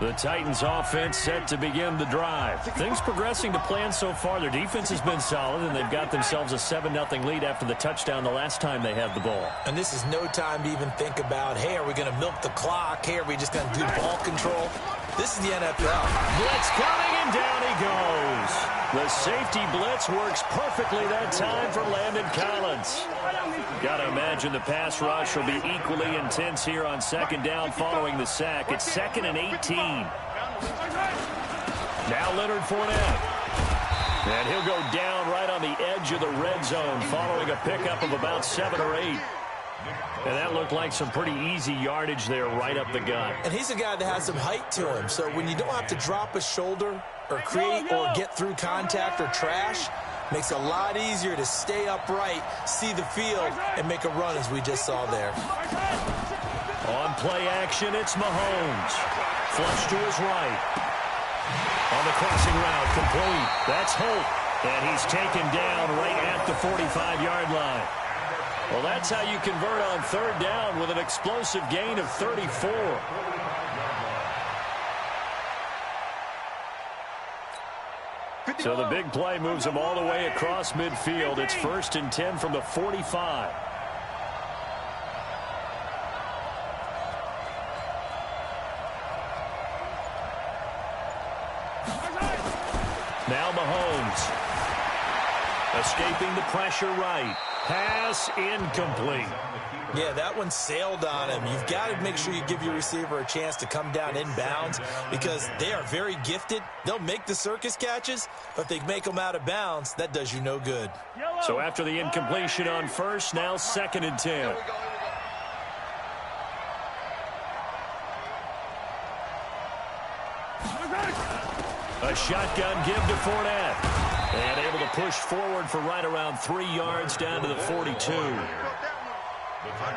The Titans offense set to begin the drive. Things progressing to plan so far. Their defense has been solid, and they've got themselves a 7-0 lead after the touchdown the last time they had the ball. And this is no time to even think about, hey, are we going to milk the clock? Hey, are we just going to do ball control? This is the NFL. Blitz coming, and down he goes. The safety blitz works perfectly that time for Landon Collins. Got to imagine the pass rush will be equally intense here on 2nd down following the sack. It's 2nd and 18. Now Leonard Fournette. And he'll go down right on the edge of the red zone following a pickup of about 7 or 8. And that looked like some pretty easy yardage there right up the gut. And he's a guy that has some height to him. So when you don't have to drop a shoulder or create or get through contact or trash, makes it a lot easier to stay upright, see the field, and make a run as we just saw there. On play action, it's Mahomes. Flush to his right. On the crossing route, complete. That's Holt. And he's taken down right at the 45-yard line. Well, that's how you convert on 3rd down with an explosive gain of 34. So the big play moves him all the way across midfield. It's 1st and 10 from the 45. Now Mahomes. Escaping the pressure right. Pass incomplete. Yeah, that one sailed on him. You've got to make sure you give your receiver a chance to come down inbounds because they are very gifted. They'll make the circus catches, but if they make them out of bounds, that does you no good. So after the incompletion on first, now 2nd and 10. A shotgun give to Fournette. And able to push forward for right around 3 yards down to the 42.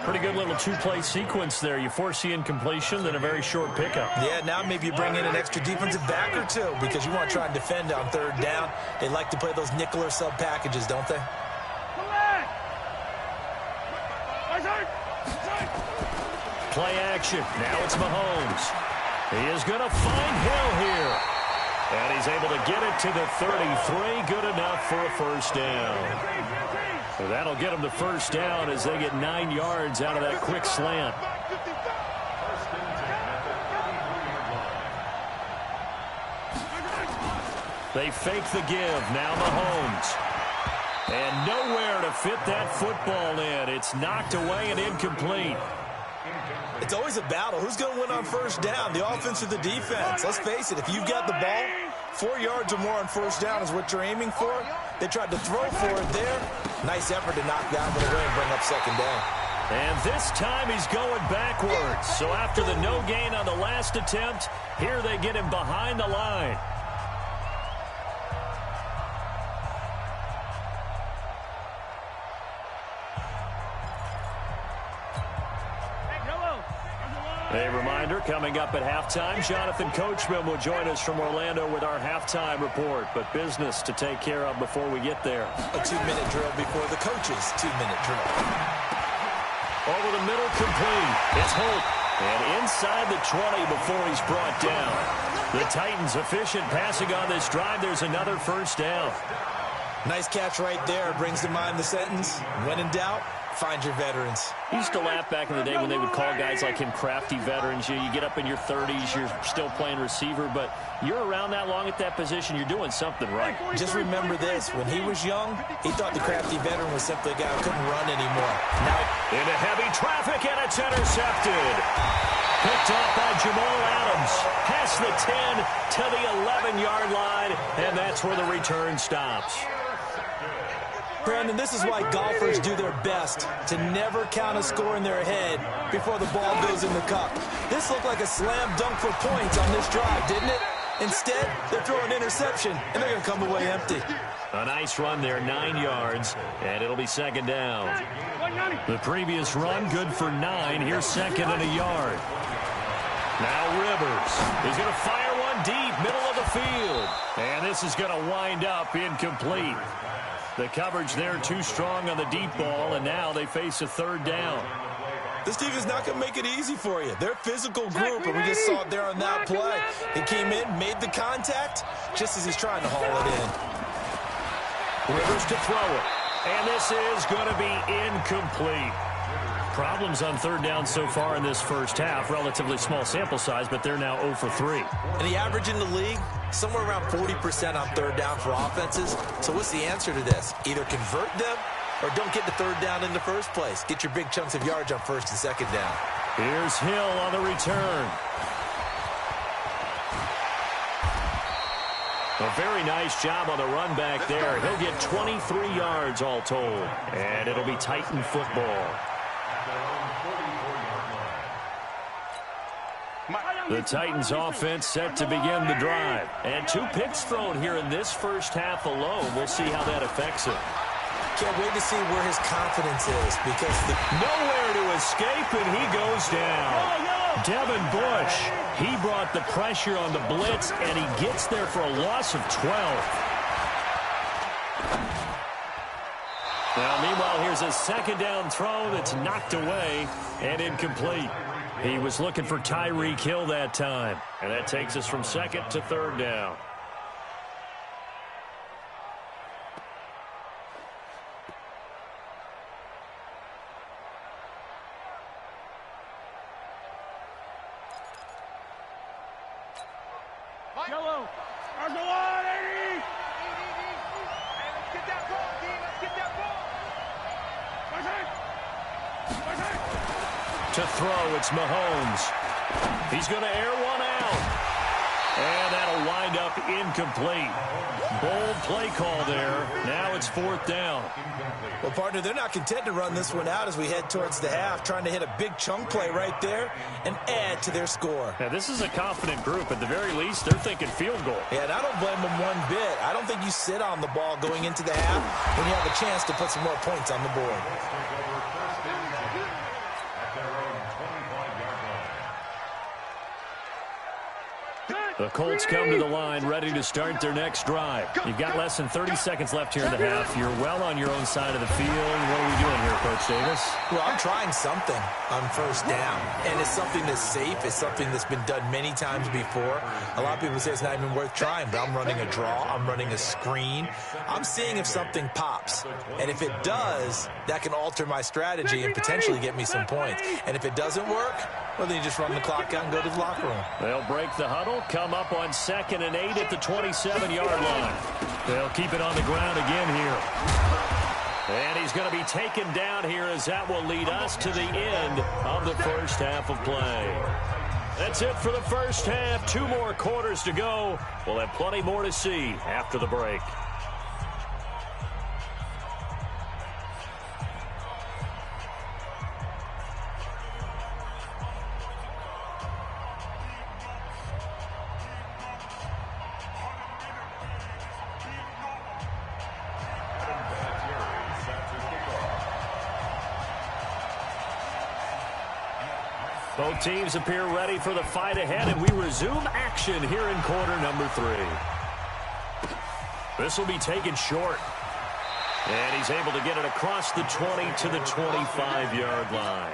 Pretty good little two-play sequence there. You force the incompletion, then a very short pickup. Yeah, now maybe you bring in an extra defensive back or two because you want to try and defend on 3rd down. They like to play those nickel or sub packages, don't they? Play action. Now it's Mahomes. He is going to find Hill here. And he's able to get it to the 33. Good enough for a first down. So that'll get them the first down as they get 9 yards out of that quick slant. They fake the give. Now Mahomes. And nowhere to fit that football in. It's knocked away and incomplete. It's always a battle. Who's going to win on first down, the offense or the defense? Let's face it, if you've got the ball, 4 yards or more on first down is what you're aiming for. They tried to throw for it there. Nice effort to knock that one away and bring up 2nd down. And this time he's going backwards. So after the no gain on the last attempt, here they get him behind the line. A reminder, coming up at halftime, Jonathan Coachman will join us from Orlando with our halftime report. But business to take care of before we get there. A 2-minute drill before the coach's 2-minute drill. Over the middle, complete. It's Holt. And inside the 20 before he's brought down. The Titans efficient passing on this drive. There's another first down. Nice catch right there. Brings to mind the sentence, when in doubt, find your veterans. I used to laugh back in the day when they would call guys like him crafty veterans. You get up in your 30s, you're still playing receiver, but you're around that long at that position, you're doing something right. Just remember this, when he was young, he thought the crafty veteran was simply a guy who couldn't run anymore. Now into heavy traffic, and it's intercepted. Picked off by Jamal Adams. Past the 10 to the 11-yard line, and that's where the return stops. Brandon, this is why golfers do their best to never count a score in their head before the ball goes in the cup. This looked like a slam dunk for points on this drive, didn't it? Instead, they throw an interception, and they're going to come away empty. A nice run there, 9 yards, and it'll be 2nd down. The previous run, good for 9. Here's 2nd and a yard. Now Rivers is going to fire one deep, middle of the field. And this is going to wind up incomplete. The coverage there too strong on the deep ball, and now they face a 3rd down. This team is not going to make it easy for you. They're a physical group, and we just saw it there on that play. He came in, made the contact, just as he's trying to haul it in. Rivers to throw it, and this is going to be incomplete. Problems on 3rd down so far in this first half. Relatively small sample size, but they're now 0 for 3. And the average in the league, somewhere around 40% on 3rd down for offenses. So what's the answer to this? Either convert them or don't get the 3rd down in the first place. Get your big chunks of yards on 1st and 2nd down. Here's Hill on the return. A very nice job on the run back there. He'll get 23 yards all told. And it'll be Titan football. The Titans offense set to begin the drive. And 2 picks thrown here in this first half alone. We'll see how that affects him. Can't wait to see where his confidence is because nowhere to escape, and he goes down. Devin Bush, he brought the pressure on the blitz, and he gets there for a loss of 12. Now, meanwhile, here's a 2nd down throw that's knocked away and incomplete. He was looking for Tyreek Hill that time, and that takes us from 2nd to 3rd down. Yellow. There's the line, 80. Hey, let's get that ball, D. To throw, it's Mahomes. He's going to air one out. And that'll wind up incomplete. Bold play call there. Now it's 4th down. Well, partner, they're not content to run this one out as we head towards the half, trying to hit a big chunk play right there and add to their score. Now, this is a confident group. At the very least, they're thinking field goal. Yeah, and I don't blame them one bit. I don't think you sit on the ball going into the half when you have a chance to put some more points on the board. The Colts come to the line, ready to start their next drive. You've got less than 30 seconds left here in the half. You're well on your own side of the field. What are we doing here, Coach Davis? Well, I'm trying something on 1st down, and it's something that's safe. It's something that's been done many times before. A lot of people say it's not even worth trying, but I'm running a draw. I'm running a screen. I'm seeing if something pops, and if it does, that can alter my strategy and potentially get me some points. And if it doesn't work, well, then you just run the clock out and go to the locker room. They'll break the huddle, come up on 2nd and 8 at the 27-yard line. They'll keep it on the ground again here. And he's going to be taken down here as that will lead us to the end of the first half of play. That's it for the first half. 2 more quarters to go. We'll have plenty more to see after the break. Both teams appear ready for the fight ahead, and we resume action here in quarter number 3. This will be taken short. And he's able to get it across the 20 to the 25-yard line.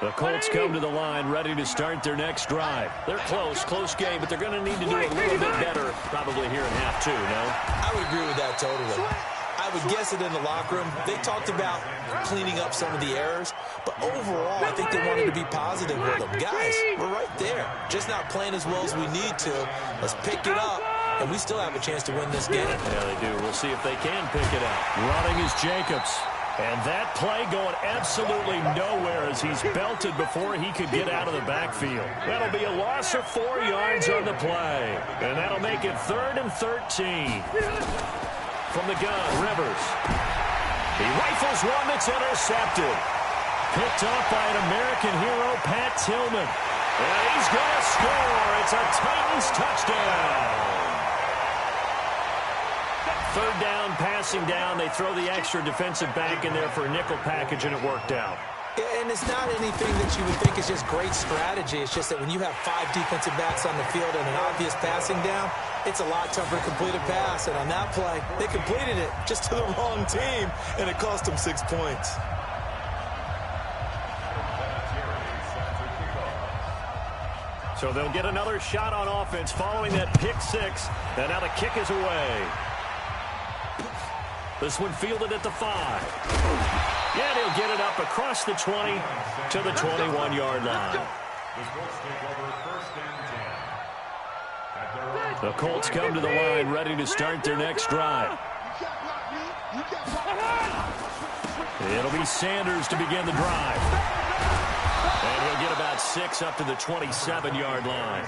The Colts come to the line ready to start their next drive. They're close game, but they're going to need to do a little bit better probably here in half 2, no? I would agree with that totally. I would guess that in the locker room, they talked about cleaning up some of the errors, but overall, I think they wanted to be positive with them. Guys, we're right there, just not playing as well as we need to. Let's pick it up, and we still have a chance to win this game. Yeah, they do. We'll see if they can pick it up. Running is Jacobs. And that play going absolutely nowhere as he's belted before he could get out of the backfield. That'll be a loss of 4 yards on the play. And that'll make it 3rd and 13. From the gun, Rivers. He rifles one that's intercepted. Picked off by an American hero, Pat Tillman. And he's going to score. It's a Titans touchdown. 3rd down, passing down. They throw the extra defensive back in there for a nickel package, and it worked out. And it's not anything that you would think is just great strategy. It's just that when you have 5 defensive backs on the field and an obvious passing down, it's a lot tougher to complete a pass. And on that play, they completed it just to the wrong team, and it cost them 6 points. So they'll get another shot on offense following that pick 6. And now the kick is away. This one fielded at the 5. Yeah, he'll get it up across the 20 to the 21-yard line. The Colts come to the line ready to start their next drive. It'll be Sanders to begin the drive. And he'll get about 6 up to the 27-yard line.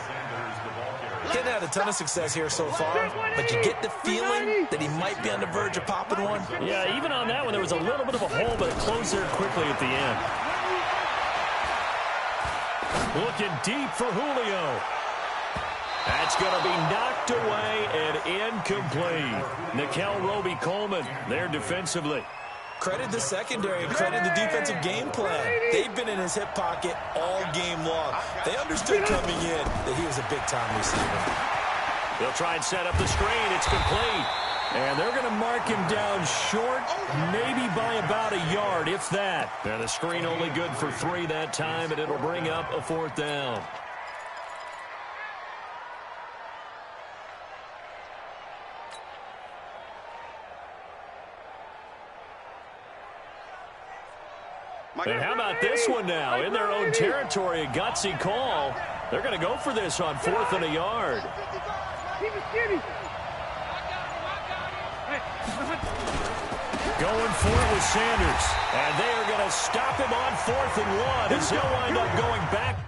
Getting had a ton of success here so far, but you get the feeling that he might be on the verge of popping one. Yeah, even on that one, there was a little bit of a hole, but it closed there quickly at the end. Looking deep for Julio. That's going to be knocked away and incomplete. Nickel Roby-Coleman there defensively. Credit the secondary and credit the defensive game plan. They've been in his hip pocket all game long. They understood coming in that he was a big-time receiver. They'll try and set up the screen. It's complete. And they're going to mark him down short, maybe by about a yard, if that. And the screen only good for 3 that time, and it'll bring up a 4th down. And how about this one now? In their own territory, a gutsy call. They're going to go for this on 4th and a yard. Going for it with Sanders. And they are going to stop him on 4th and 1 as he'll wind up going back.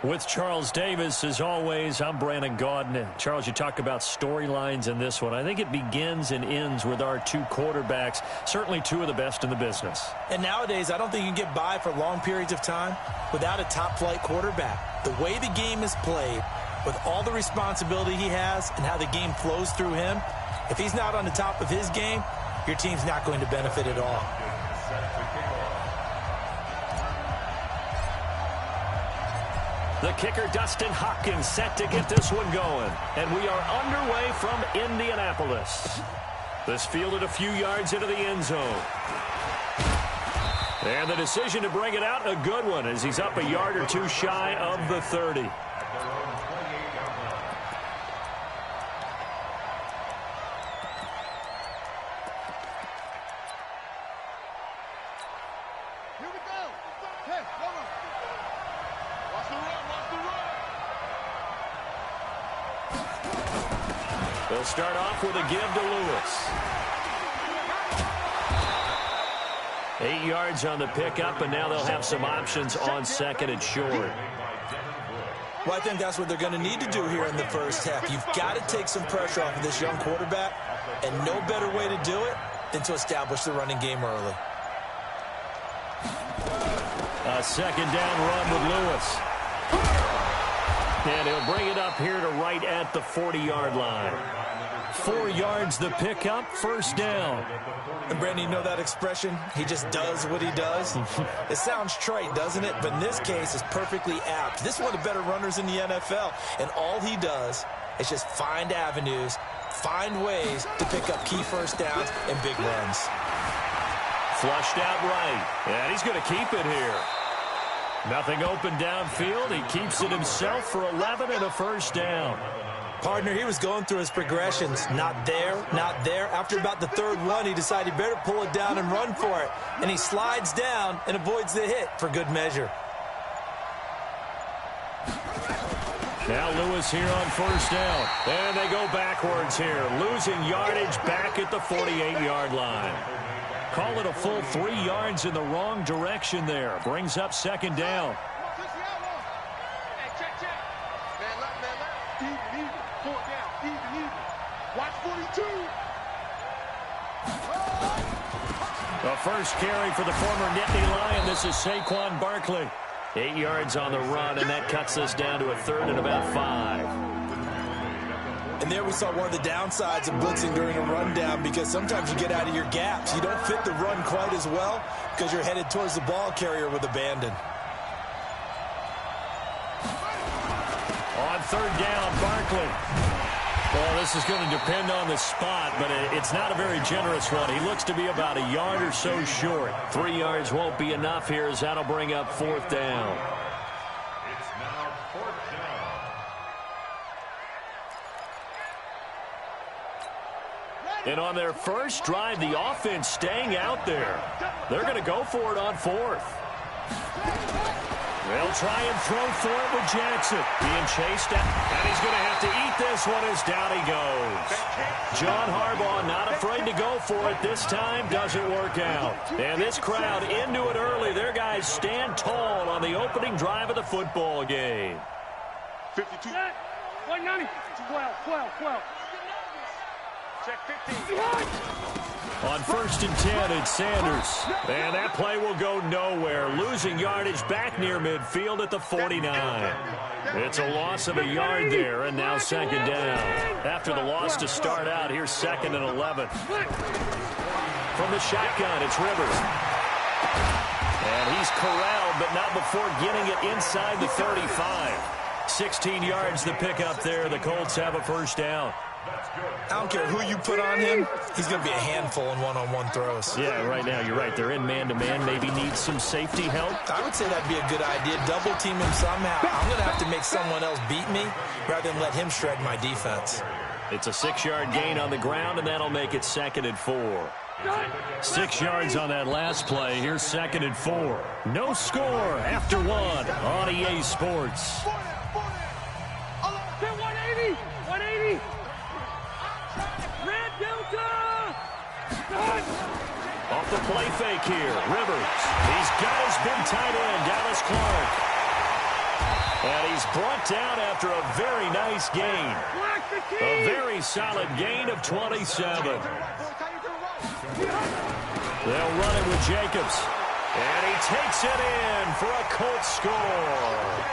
With Charles Davis, as always, I'm Brandon Gaudin. Charles, you talk about storylines in this one. I think it begins and ends with our two quarterbacks, certainly two of the best in the business. And nowadays, I don't think you can get by for long periods of time without a top-flight quarterback. The way the game is played, with all the responsibility he has and how the game flows through him, if he's not on the top of his game, your team's not going to benefit at all. The kicker, Dustin Hopkins, set to get this one going. And we are underway from Indianapolis. This fielded a few yards into the end zone. And the decision to bring it out, a good one, as he's up a yard or two shy of the 30. They'll start off with a give to Lewis. 8 yards on the pickup, and now they'll have some options on 2nd and short. Well, I think that's what they're going to need to do here in the first half. You've got to take some pressure off of this young quarterback, and no better way to do it than to establish the running game early. A 2nd down run with Lewis. And he'll bring it up here to right at the 40-yard line. 4 yards the pickup, 1st down. And Brandon, you know that expression? He just does what he does? It sounds trite, doesn't it? But in this case, it's perfectly apt. This is one of the better runners in the NFL. And all he does is just find avenues, find ways to pick up key first downs and big runs. Flushed out right. And he's going to keep it here. Nothing open downfield. He keeps it himself for 11 and a 1st down. Partner, he was going through his progressions. Not there, not there. After about the 3rd one, he decided he better pull it down and run for it. And he slides down and avoids the hit for good measure. Now Lewis here on 1st down. And they go backwards here. Losing yardage back at the 48-yard line. Call it a full 3 yards in the wrong direction there. Brings up 2nd down. The first carry for the former Nittany Lion. This is Saquon Barkley. 8 yards on the run, and that cuts us down to a 3rd and about 5. And there we saw one of the downsides of blitzing during a rundown, because sometimes you get out of your gaps. You don't fit the run quite as well because you're headed towards the ball carrier with abandon. On 3rd down, Barkley. Well, this is going to depend on the spot, but it's not a very generous one. He looks to be about a yard or so short. 3 yards won't be enough here, as that'll bring up 4th down. It's now 4th down. And on their first drive, the offense staying out there. They're going to go for it on 4th. They'll try and throw for it with Jackson. Being chased out, and he's going to have to eat this one as down he goes. John Harbaugh not afraid to go for it this time. Doesn't work out. And this crowd into it early. Their guys stand tall on the opening drive of the football game. 52. 190. 12. Check 15. On 1st and 10, it's Sanders. And that play will go nowhere. Losing yardage back near midfield at the 49. It's a loss of a yard there, and now 2nd down. After the loss to start out, here's 2nd and 11. From the shotgun, it's Rivers. And he's corralled, but not before getting it inside the 35. 16 yards the pickup there. The Colts have a 1st down. I don't care who you put on him, he's going to be a handful in one-on-one throws. Yeah, right now you're right. They're in man-to-man. Maybe needs some safety help. I would say that'd be a good idea. Double team him somehow. I'm going to have to make someone else beat me rather than let him shred my defense. It's a 6-yard gain on the ground, and that'll make it 2nd and 4. 6 yards on that last play. Here's 2nd and 4. No score after 1 on EA Sports. 180. 180. Red Delta. Off the play fake here. Rivers. He's got his big tight end, Dallas Clark. And he's brought down after a very nice gain. A very solid gain of 27. They'll run it with Jacobs. And he takes it in for a Colts score.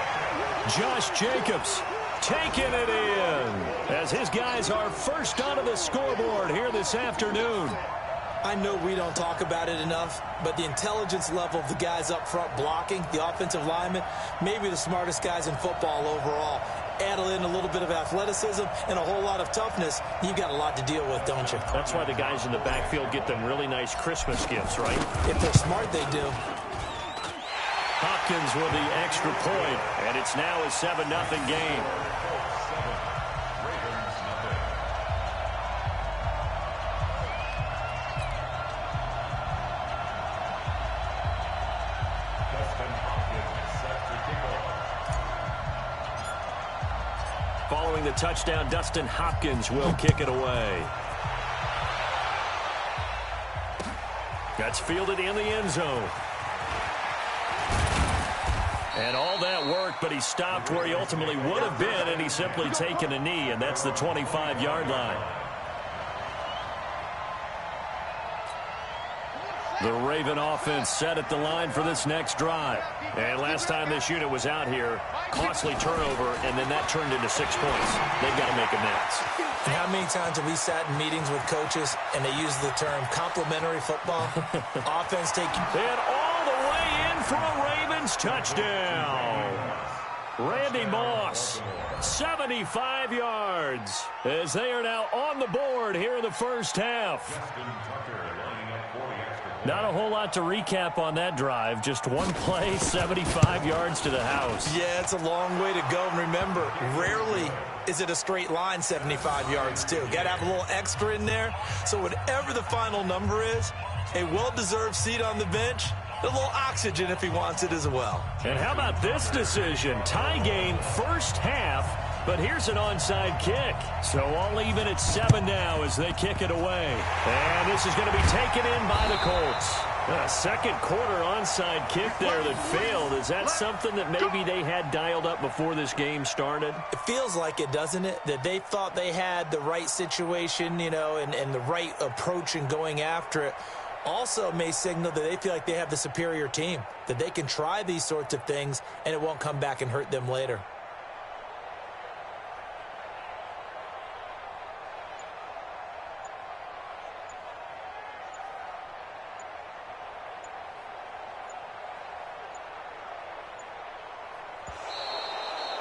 Josh Jacobs taking it in as his guys are first onto the scoreboard here this afternoon. I know we don't talk about it enough, but the intelligence level of the guys up front blocking, the offensive linemen, maybe the smartest guys in football overall. Add in a little bit of athleticism and a whole lot of toughness, you've got a lot to deal with, don't you? That's why the guys in the backfield get them really nice Christmas gifts, right? If they're smart, they do. Hopkins with the extra point, and it's now a 7-0 game. Following the touchdown, Dustin Hopkins will kick it away. That's fielded in the end zone. And all that work, but he stopped where he ultimately would have been, and he's simply taken a knee, and that's the 25-yard line. The Raven offense set at the line for this next drive. And last time this unit was out here, costly turnover, and then that turned into 6 points. They've got to make amends. And how many times have we sat in meetings with coaches and they use the term complementary football? Offense take... And all the way in for a Ravens touchdown. Randy Moss, 75 yards, as they are now on the board here in the first half. Not a whole lot to recap on that drive. Just one play, 75 yards to the house. Yeah, it's a long way to go. And remember, rarely is it a straight line 75 yards, too. Got to have a little extra in there. So whatever the final number is, a well-deserved seat on the bench, a little oxygen if he wants it as well. And how about this decision? Tie game first half. But here's an onside kick. So all even at 7 now as they kick it away. And this is going to be taken in by the Colts. A second quarter onside kick there that failed. Is that something that maybe they had dialed up before this game started? It feels like it, doesn't it? That they thought they had the right situation, you know, and the right approach in going after it. Also may signal that they feel like they have the superior team, that they can try these sorts of things and it won't come back and hurt them later.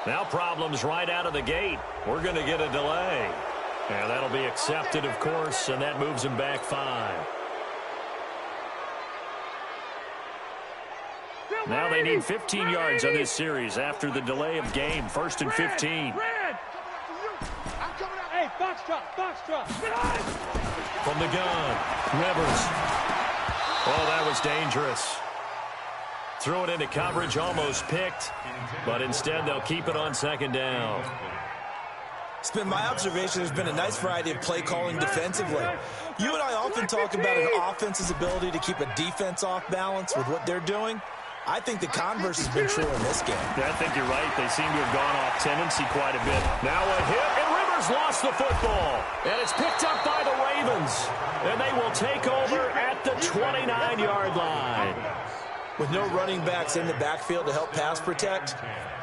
Now problems right out of the gate. We're going to get a delay. And that'll be accepted, of course, and that moves him back 5. Now they need 15 yards on this series after the delay of game. 1st and 15. Hey, box drop. From the gun, Rivers. Oh, that was dangerous. Threw it into coverage, almost picked, but instead they'll keep it on second down. It's been my observation there's been a nice variety of play calling defensively. You and I often talk about an offense's ability to keep a defense off balance with what they're doing. I think the converse has been true in this game. Yeah, I think you're right. They seem to have gone off tendency quite a bit. Now a hit, and Rivers lost the football. And it's picked up by the Ravens. And they will take over at the 29-yard line. With no running backs in the backfield to help pass protect,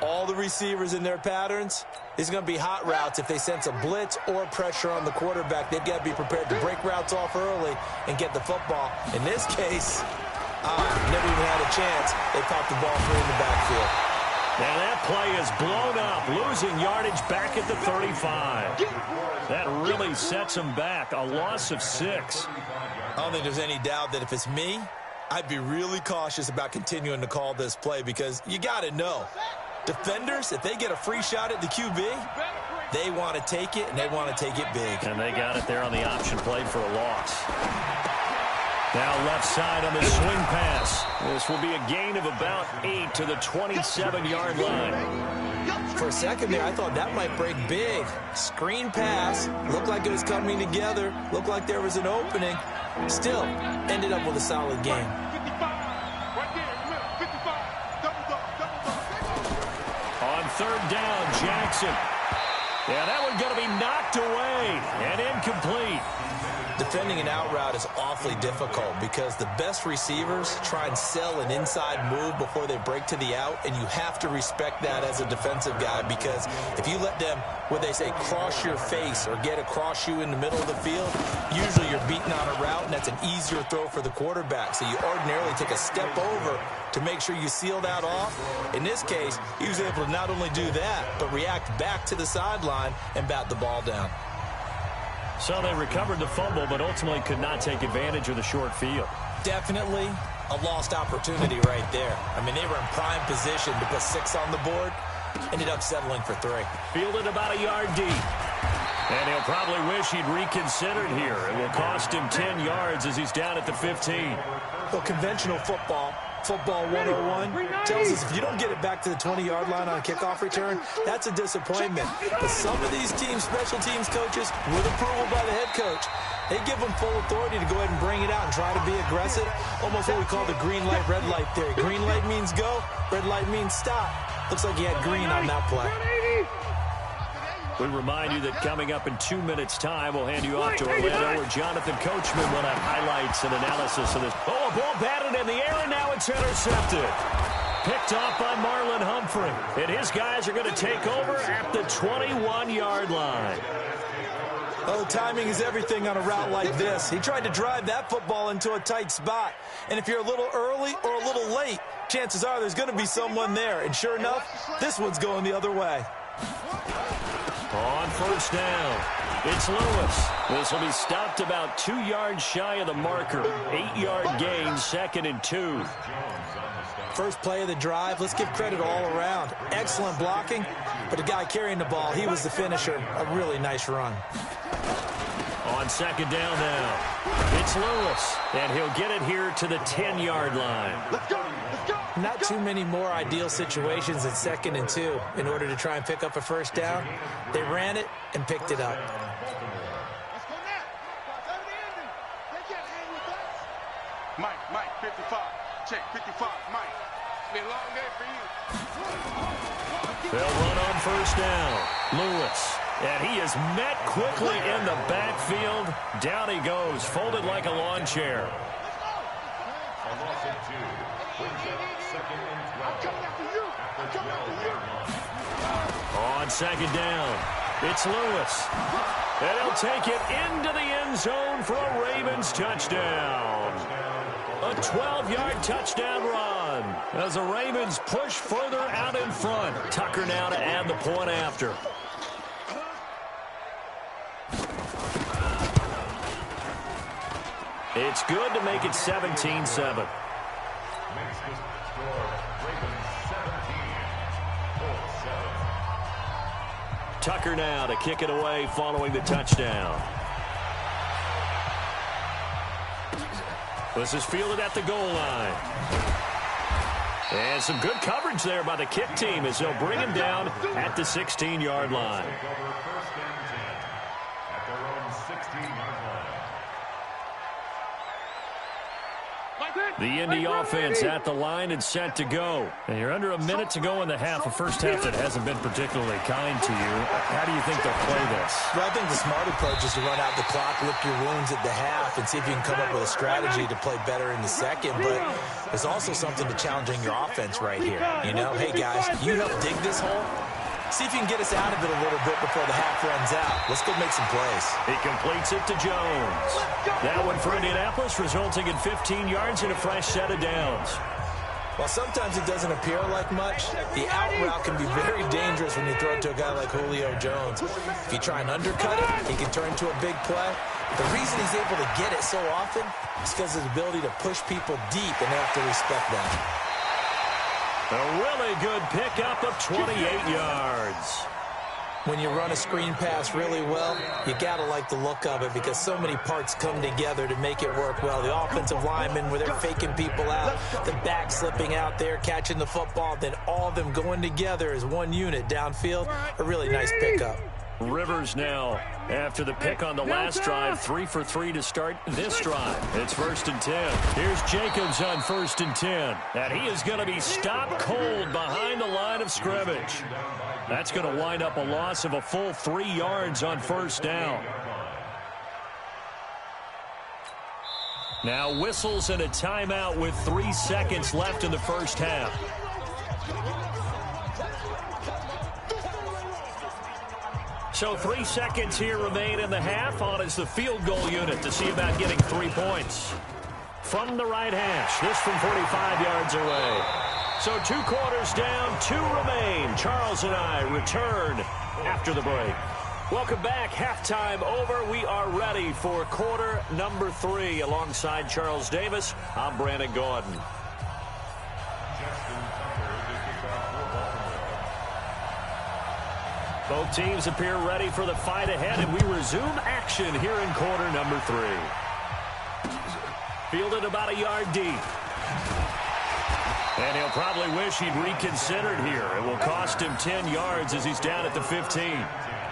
all the receivers in their patterns, these are going to be hot routes. If they sense a blitz or pressure on the quarterback, they've got to be prepared to break routes off early and get the football. In this case, never even had a chance. They popped the ball free in the backfield. Now that play is blown up, losing yardage back at the 35. That really sets them back, a loss of 6. I don't think there's any doubt that if it's me, I'd be really cautious about continuing to call this play because you got to know, defenders, if they get a free shot at the QB, they want to take it, and they want to take it big. And they got it there on the option play for a loss. Now left side on the swing pass. This will be a gain of about 8 to the 27-yard line. For a second there, I thought that might break big. Screen pass. Looked like it was coming together. Looked like there was an opening. Still, ended up with a solid game. On third down, Jackson. Yeah, that one's going to be knocked away and incomplete. Defending an out route is awfully difficult because the best receivers try and sell an inside move before they break to the out, and you have to respect that as a defensive guy because if you let them, what they say, cross your face or get across you in the middle of the field, usually you're beaten on a route, and that's an easier throw for the quarterback. So you ordinarily take a step over to make sure you seal that off. In this case, he was able to not only do that, but react back to the sideline and bat the ball down. So they recovered the fumble, but ultimately could not take advantage of the short field. Definitely a lost opportunity right there. I mean, they were in prime position to put 6 on the board. Ended up settling for 3. Fielded about a yard deep. And he'll probably wish he'd reconsidered here. It will cost him 10 yards as he's down at the 15. Well, conventional football 101, tells us if you don't get it back to the 20-yard line on a kickoff return, that's a disappointment. But some of these teams, special teams coaches, with approval by the head coach, they give them full authority to go ahead and bring it out and try to be aggressive. Almost what we call the green light, red light theory. Green light means go, red light means stop. Looks like he had green on that play. We remind you that coming up in 2 minutes' time, we'll hand you off to Orlando, where Jonathan Coachman will have highlights and analysis of this. Oh, a ball batted in the air, and now it's intercepted. Picked off by Marlon Humphrey. And his guys are going to take over at the 21-yard line. Oh, timing is everything on a route like this. He tried to drive that football into a tight spot. And if you're a little early or a little late, chances are there's going to be someone there. And sure enough, this one's going the other way. On first down, it's Lewis. This will be stopped about 2 yards shy of the marker. 8-yard gain, 2nd and 2. First play of the drive, let's give credit all around. Excellent blocking, but the guy carrying the ball, he was the finisher. A really nice run. On second down now, it's Lewis, and he'll get it here to the 10-yard line. Let's go, let's go. Not too many more ideal situations at 2nd and 2 in order to try and pick up a first down. They ran it and picked it up. Let's go now. They can't hang with us. Mike, 55. Check, 55, Mike. It's been a long day for you. They'll run on first down. Lewis. And he is met quickly in the backfield. Down he goes, folded like a lawn chair. On second down, it's Lewis. And he'll take it into the end zone for a Ravens touchdown. A 12-yard touchdown run as the Ravens push further out in front. Tucker now to add the point after. It's good to make it 17-7. Tucker now to kick it away following the touchdown. This is fielded at the goal line. And some good coverage there by the kick team as they'll bring him down at the 16-yard line. First and 10 at their own 16-yard line. The Indy offense at the line and set to go. And you're under a minute to go in the half. A first half that hasn't been particularly kind to you. How do you think they'll play this? Well, I think the smart approach is to run out the clock, lick your wounds at the half, and see if you can come up with a strategy to play better in the second. But there's also something to challenging your offense right here. You know, hey, guys, you help dig this hole. See if you can get us out of it a little bit before the half runs out. Let's go make some plays. He completes it to Jones. That one for Indianapolis, resulting in 15 yards and a fresh set of downs. While sometimes it doesn't appear like much, the out route can be very dangerous when you throw it to a guy like Julio Jones. If you try and undercut it, he can turn into a big play. The reason he's able to get it so often is because of his ability to push people deep, and they have to respect that. A really good pickup of 28 yards. When you run a screen pass really well, you got to like the look of it because so many parts come together to make it work well. The offensive linemen, where they're faking people out, the back slipping out there, catching the football, then all of them going together as one unit downfield. A really nice pickup. Rivers now, after the pick on the last drive, 3 for 3 to start this drive. It's 1st and 10. Here's Jacobs on 1st and 10. And he is going to be stopped cold behind the line of scrimmage. That's going to wind up a loss of a full 3 yards on 1st down. Now whistles and a timeout with 3 seconds left in the first half. So 3 seconds here remain in the half. On is the field goal unit to see about getting 3 points. From the right hash, this from 45 yards away. So 2 quarters down, 2 remain. Charles and I return after the break. Welcome back. Halftime over. We are ready for quarter number 3. Alongside Charles Davis, I'm Brandon Gordon. Both teams appear ready for the fight ahead, and we resume action here in quarter number 3. Fielded about a yard deep. And he'll probably wish he'd reconsidered here. It will cost him 10 yards as he's down at the 15.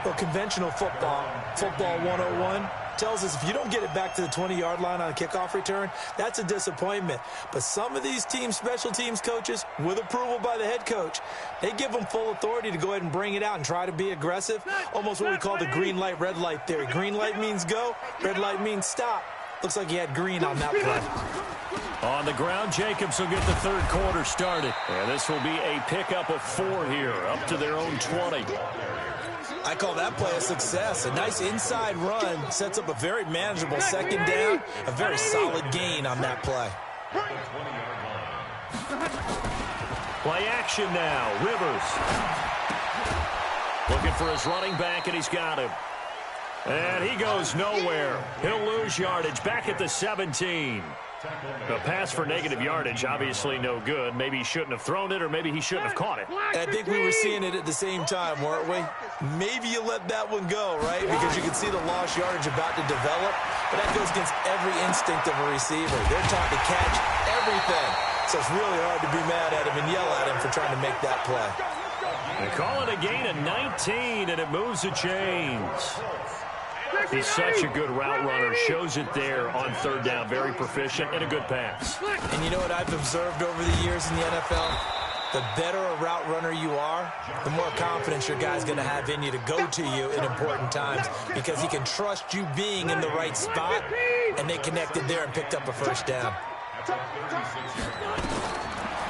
Well, conventional football 101, tells us if you don't get it back to the 20-yard line on a kickoff return, that's a disappointment. But some of these teams, special teams coaches, with approval by the head coach, they give them full authority to go ahead and bring it out and try to be aggressive, almost what we call the green light, red light theory. Green light means go, red light means stop. Looks like he had green on that play. On the ground, Jacobs will get the third quarter started. And this will be a pickup of 4 here, up to their own 20. I call that play a success. A nice inside run sets up a very manageable second down, a very solid gain on that play. Play action now. Rivers looking for his running back, and he's got him. And he goes nowhere. He'll lose yardage back at the 17. The pass for negative yardage, obviously no good. Maybe he shouldn't have thrown it, or maybe he shouldn't have caught it. I think we were seeing it at the same time, weren't we? Maybe you let that one go, right? Because you can see the lost yardage about to develop. But that goes against every instinct of a receiver. They're taught to catch everything. So it's really hard to be mad at him and yell at him for trying to make that play. They call it a gain of 19, and it moves the chains. He's such a good route runner. Shows it there on third down. Very proficient and a good pass. And you know what I've observed over the years in the NFL? The better a route runner you are, the more confidence your guy's going to have in you to go to you in important times because he can trust you being in the right spot, and they connected there and picked up a first down.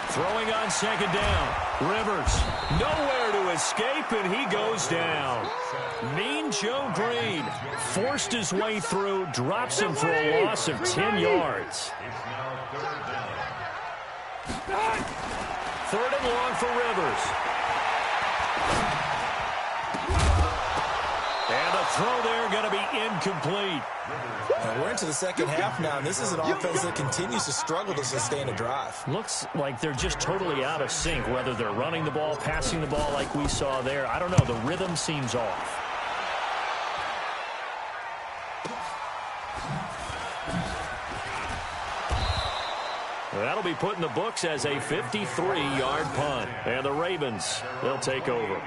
Throwing on second down. Rivers nowhere to escape, and he goes down. Mean Joe Green forced his way through, drops him for a loss of 10 yards. Third and long for Rivers. And the throw there going to be incomplete. Now we're into the second half now, and this is an offense that continues to struggle to sustain a drive. Looks like they're just totally out of sync, whether they're running the ball, passing the ball like we saw there. I don't know. The rhythm seems off. That'll be put in the books as a 53-yard punt. And the Ravens, they'll take over.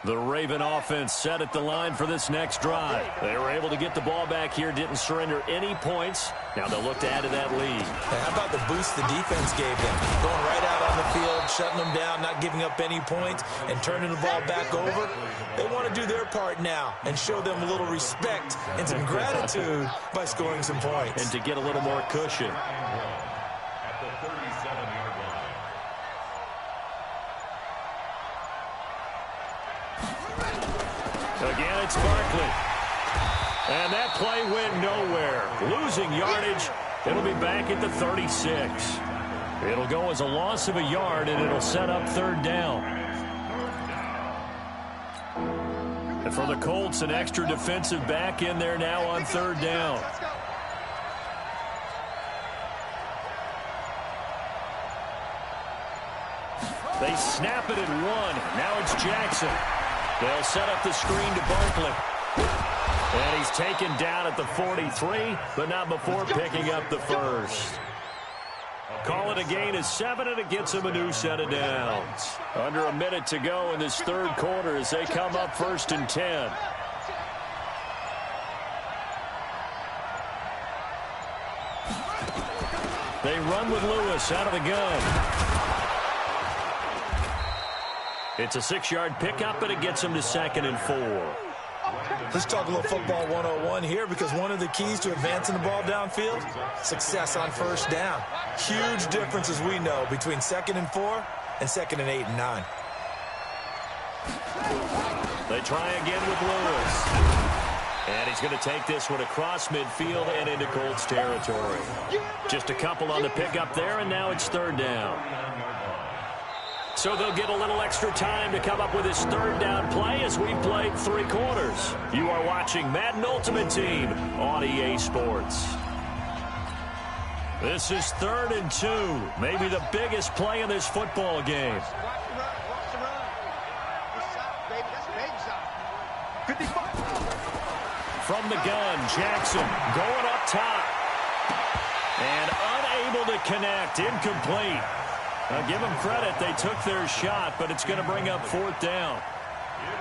The Raven offense set at the line for this next drive. They were able to get the ball back here, didn't surrender any points. Now they'll look to add to that lead. How about the boost the defense gave them? Going right out on the field, shutting them down, not giving up any points, and turning the ball back over. They want to do their part now and show them a little respect and some gratitude by scoring some points. And to get a little more cushion. At the 37-yard line. Again, it's Barkley. And that play went nowhere. Losing yardage. It'll be back at the 36. It'll go as a loss of a yard, and it'll set up third down. And for the Colts, an extra defensive back in there now on third down. They snap it at one. Now it's Jackson. They'll set up the screen to Barkley. And he's taken down at the 43, but not before picking up the first. Call it a gain of 7, and it gets him a new set of downs. Under a minute to go in this third quarter as they come up 1st and 10. They run with Lewis out of the gun. It's a 6-yard pickup, and it gets him to 2nd and 4. Let's talk a little football 101 here, because one of the keys to advancing the ball downfield, success on first down. Huge difference, as we know, between 2nd and 4 and 2nd and 8 and 9. They try again with Lewis. And he's going to take this one across midfield and into Colts territory. Just a couple on the pickup there, and now it's third down. So they'll get a little extra time to come up with his third down play as we played 3 quarters. You are watching Madden Ultimate Team on EA Sports. This is 3rd and 2. Maybe the biggest play in this football game. Watch the run. Baby, that's baby side. 55. From the gun, Jackson going up top. And unable to connect, incomplete. Now, give them credit. They took their shot, but it's going to bring up 4th down.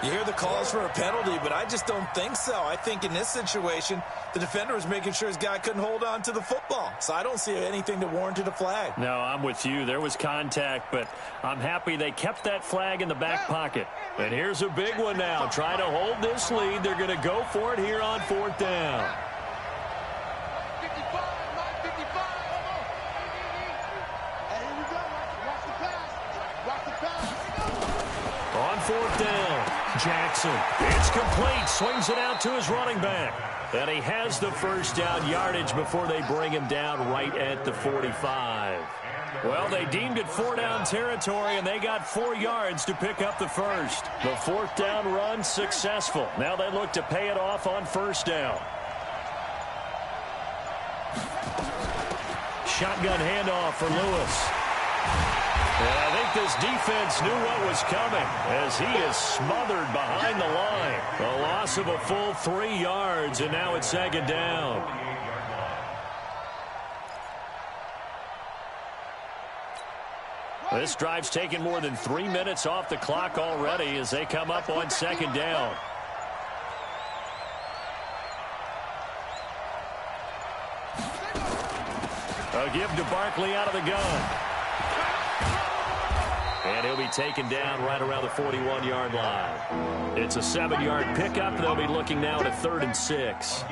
You hear the calls for a penalty, but I just don't think so. I think in this situation, the defender was making sure his guy couldn't hold on to the football. So I don't see anything that warranted a flag. No, I'm with you. There was contact, but I'm happy they kept that flag in the back pocket. And here's a big one now. Trying to hold this lead. They're going to go for it here on 4th down. 55, Mike, 55. And here we go. Watch the pass. Watch the pass. On 4th down, Jackson. It's complete. Swings it out to his running back. And he has the first down yardage before they bring him down right at the 45. Well, they deemed it 4-down territory, and they got 4 yards to pick up the first. The 4th down run successful. Now they look to pay it off on 1st down. Shotgun handoff for Lewis. And I think this defense knew what was coming as he is smothered behind the line. A loss of a full 3 yards, and now it's 2nd down. This drive's taken more than 3 minutes off the clock already as they come up on 2nd down. A give to Barkley out of the gun. And he'll be taken down right around the 41-yard line. It's a 7-yard pickup. They'll be looking now at a 3rd and 6.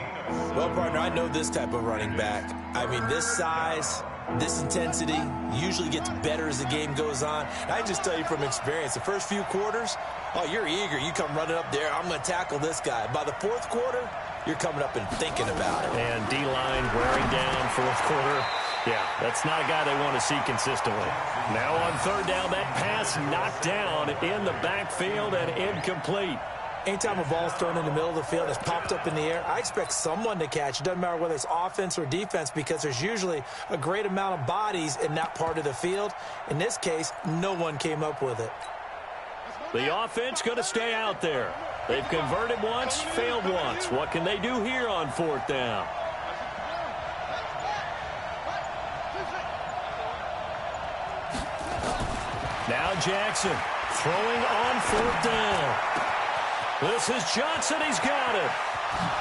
Well, partner, I know this type of running back. I mean, this size, this intensity usually gets better as the game goes on. And I just tell you from experience, the first few quarters, oh, you're eager. You come running up there, I'm going to tackle this guy. By the 4th quarter, you're coming up and thinking about it. And D-line wearing down 4th quarter. Yeah, that's not a guy they want to see consistently. Now on 3rd down, that pass knocked down in the backfield and incomplete. Anytime a ball's thrown in the middle of the field, it's popped up in the air, I expect someone to catch. It doesn't matter whether it's offense or defense, because there's usually a great amount of bodies in that part of the field. In this case, no one came up with it. The offense going to stay out there. They've converted once, failed once. What can they do here on 4th down? Now Jackson throwing on 4th down. This is Johnson. He's got it.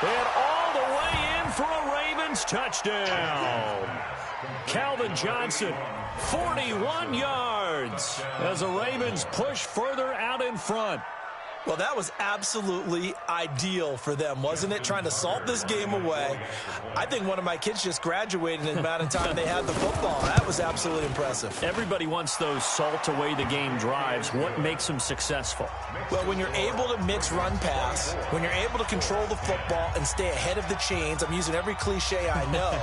And all the way in for a Ravens touchdown. Calvin Johnson, 41 yards as the Ravens push further out in front. Well, that was absolutely ideal for them, wasn't it? Trying to salt this game away. I think one of my kids just graduated in the amount of time they had the football. That was absolutely impressive. Everybody wants those salt away the game drives. What makes them successful? Well, when you're able to mix run pass, when you're able to control the football and stay ahead of the chains, I'm using every cliche I know,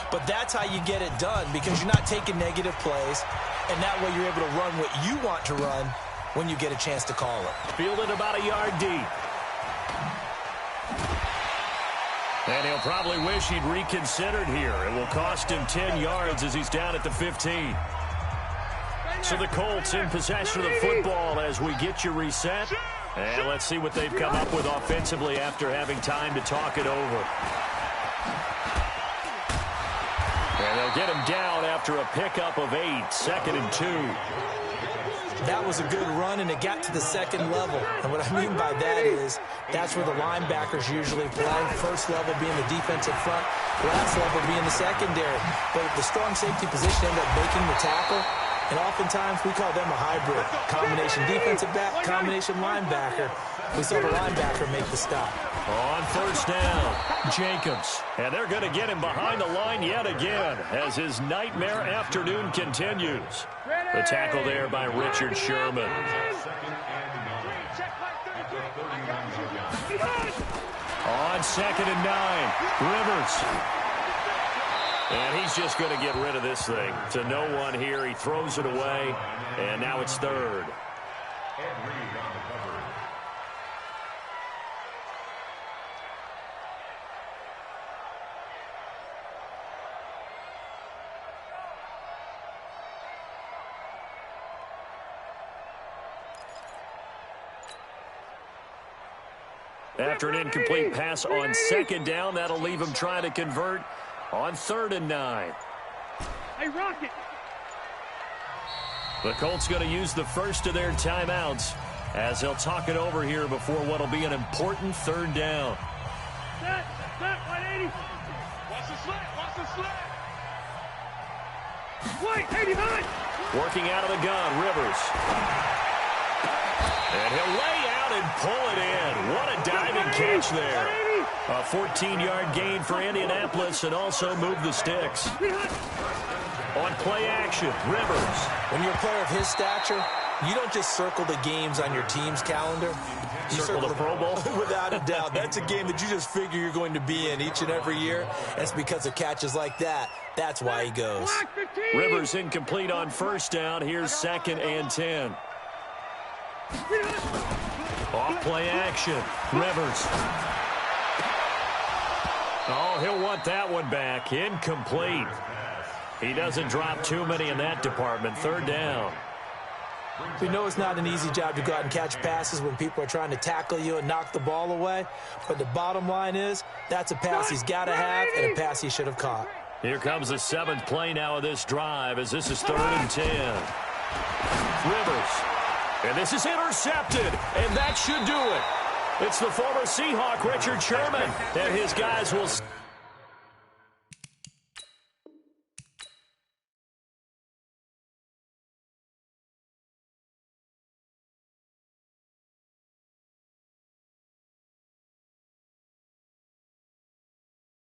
but that's how you get it done because you're not taking negative plays, and that way you're able to run what you want to run when you get a chance to call it. Fielded about a yard deep. And he'll probably wish he'd reconsidered here. It will cost him 10 yards as he's down at the 15. So the Colts in possession of the football as we get you reset. And let's see what they've come up with offensively after having time to talk it over. And they'll get him down after a pickup of 8, 2nd and 2. That was a good run, and it got to the second level. And what I mean by that is that's where the linebackers usually play. First level being the defensive front, last level being the secondary. But the strong safety position ended up making the tackle, and oftentimes we call them a hybrid. Combination defensive back, combination linebacker. We saw the linebacker make the stop. On 1st down, Jacobs. And they're going to get him behind the line yet again as his nightmare afternoon continues. The tackle there by Richard Sherman. On 2nd and 9, Rivers. And he's just going to get rid of this thing. To no one here. He throws it away, and now it's 3rd. After an incomplete pass on 2nd down, that'll leave him trying to convert on 3rd and 9. Hey, Rocket. The Colts going to use the first of their timeouts as they'll talk it over here before what will be an important 3rd down. Set, 180. Watch the slant. Wait, 89. Working out of the gun, Rivers. And he'll lay out and pull it in. What a diving catch there. A 14-yard gain for Indianapolis and also move the sticks. On play action, Rivers. When you're a player of his stature, you don't just circle the games on your team's calendar. You circle the Pro Bowl? Without a doubt. That's a game that you just figure you're going to be in each and every year. That's because of catches like that. That's why he goes. Rivers incomplete on 1st down. Here's 2nd and 10. Off play action. Rivers. Oh, he'll want that one back. Incomplete. He doesn't drop too many in that department. 3rd down. We know it's not an easy job to go out and catch passes when people are trying to tackle you and knock the ball away. But the bottom line is that's a pass he's got to have and a pass he should have caught. Here comes the 7th play now of this drive as this is 3rd and 10. Rivers. And this is intercepted, and that should do it. It's the former Seahawk, Richard Sherman, and his guys will...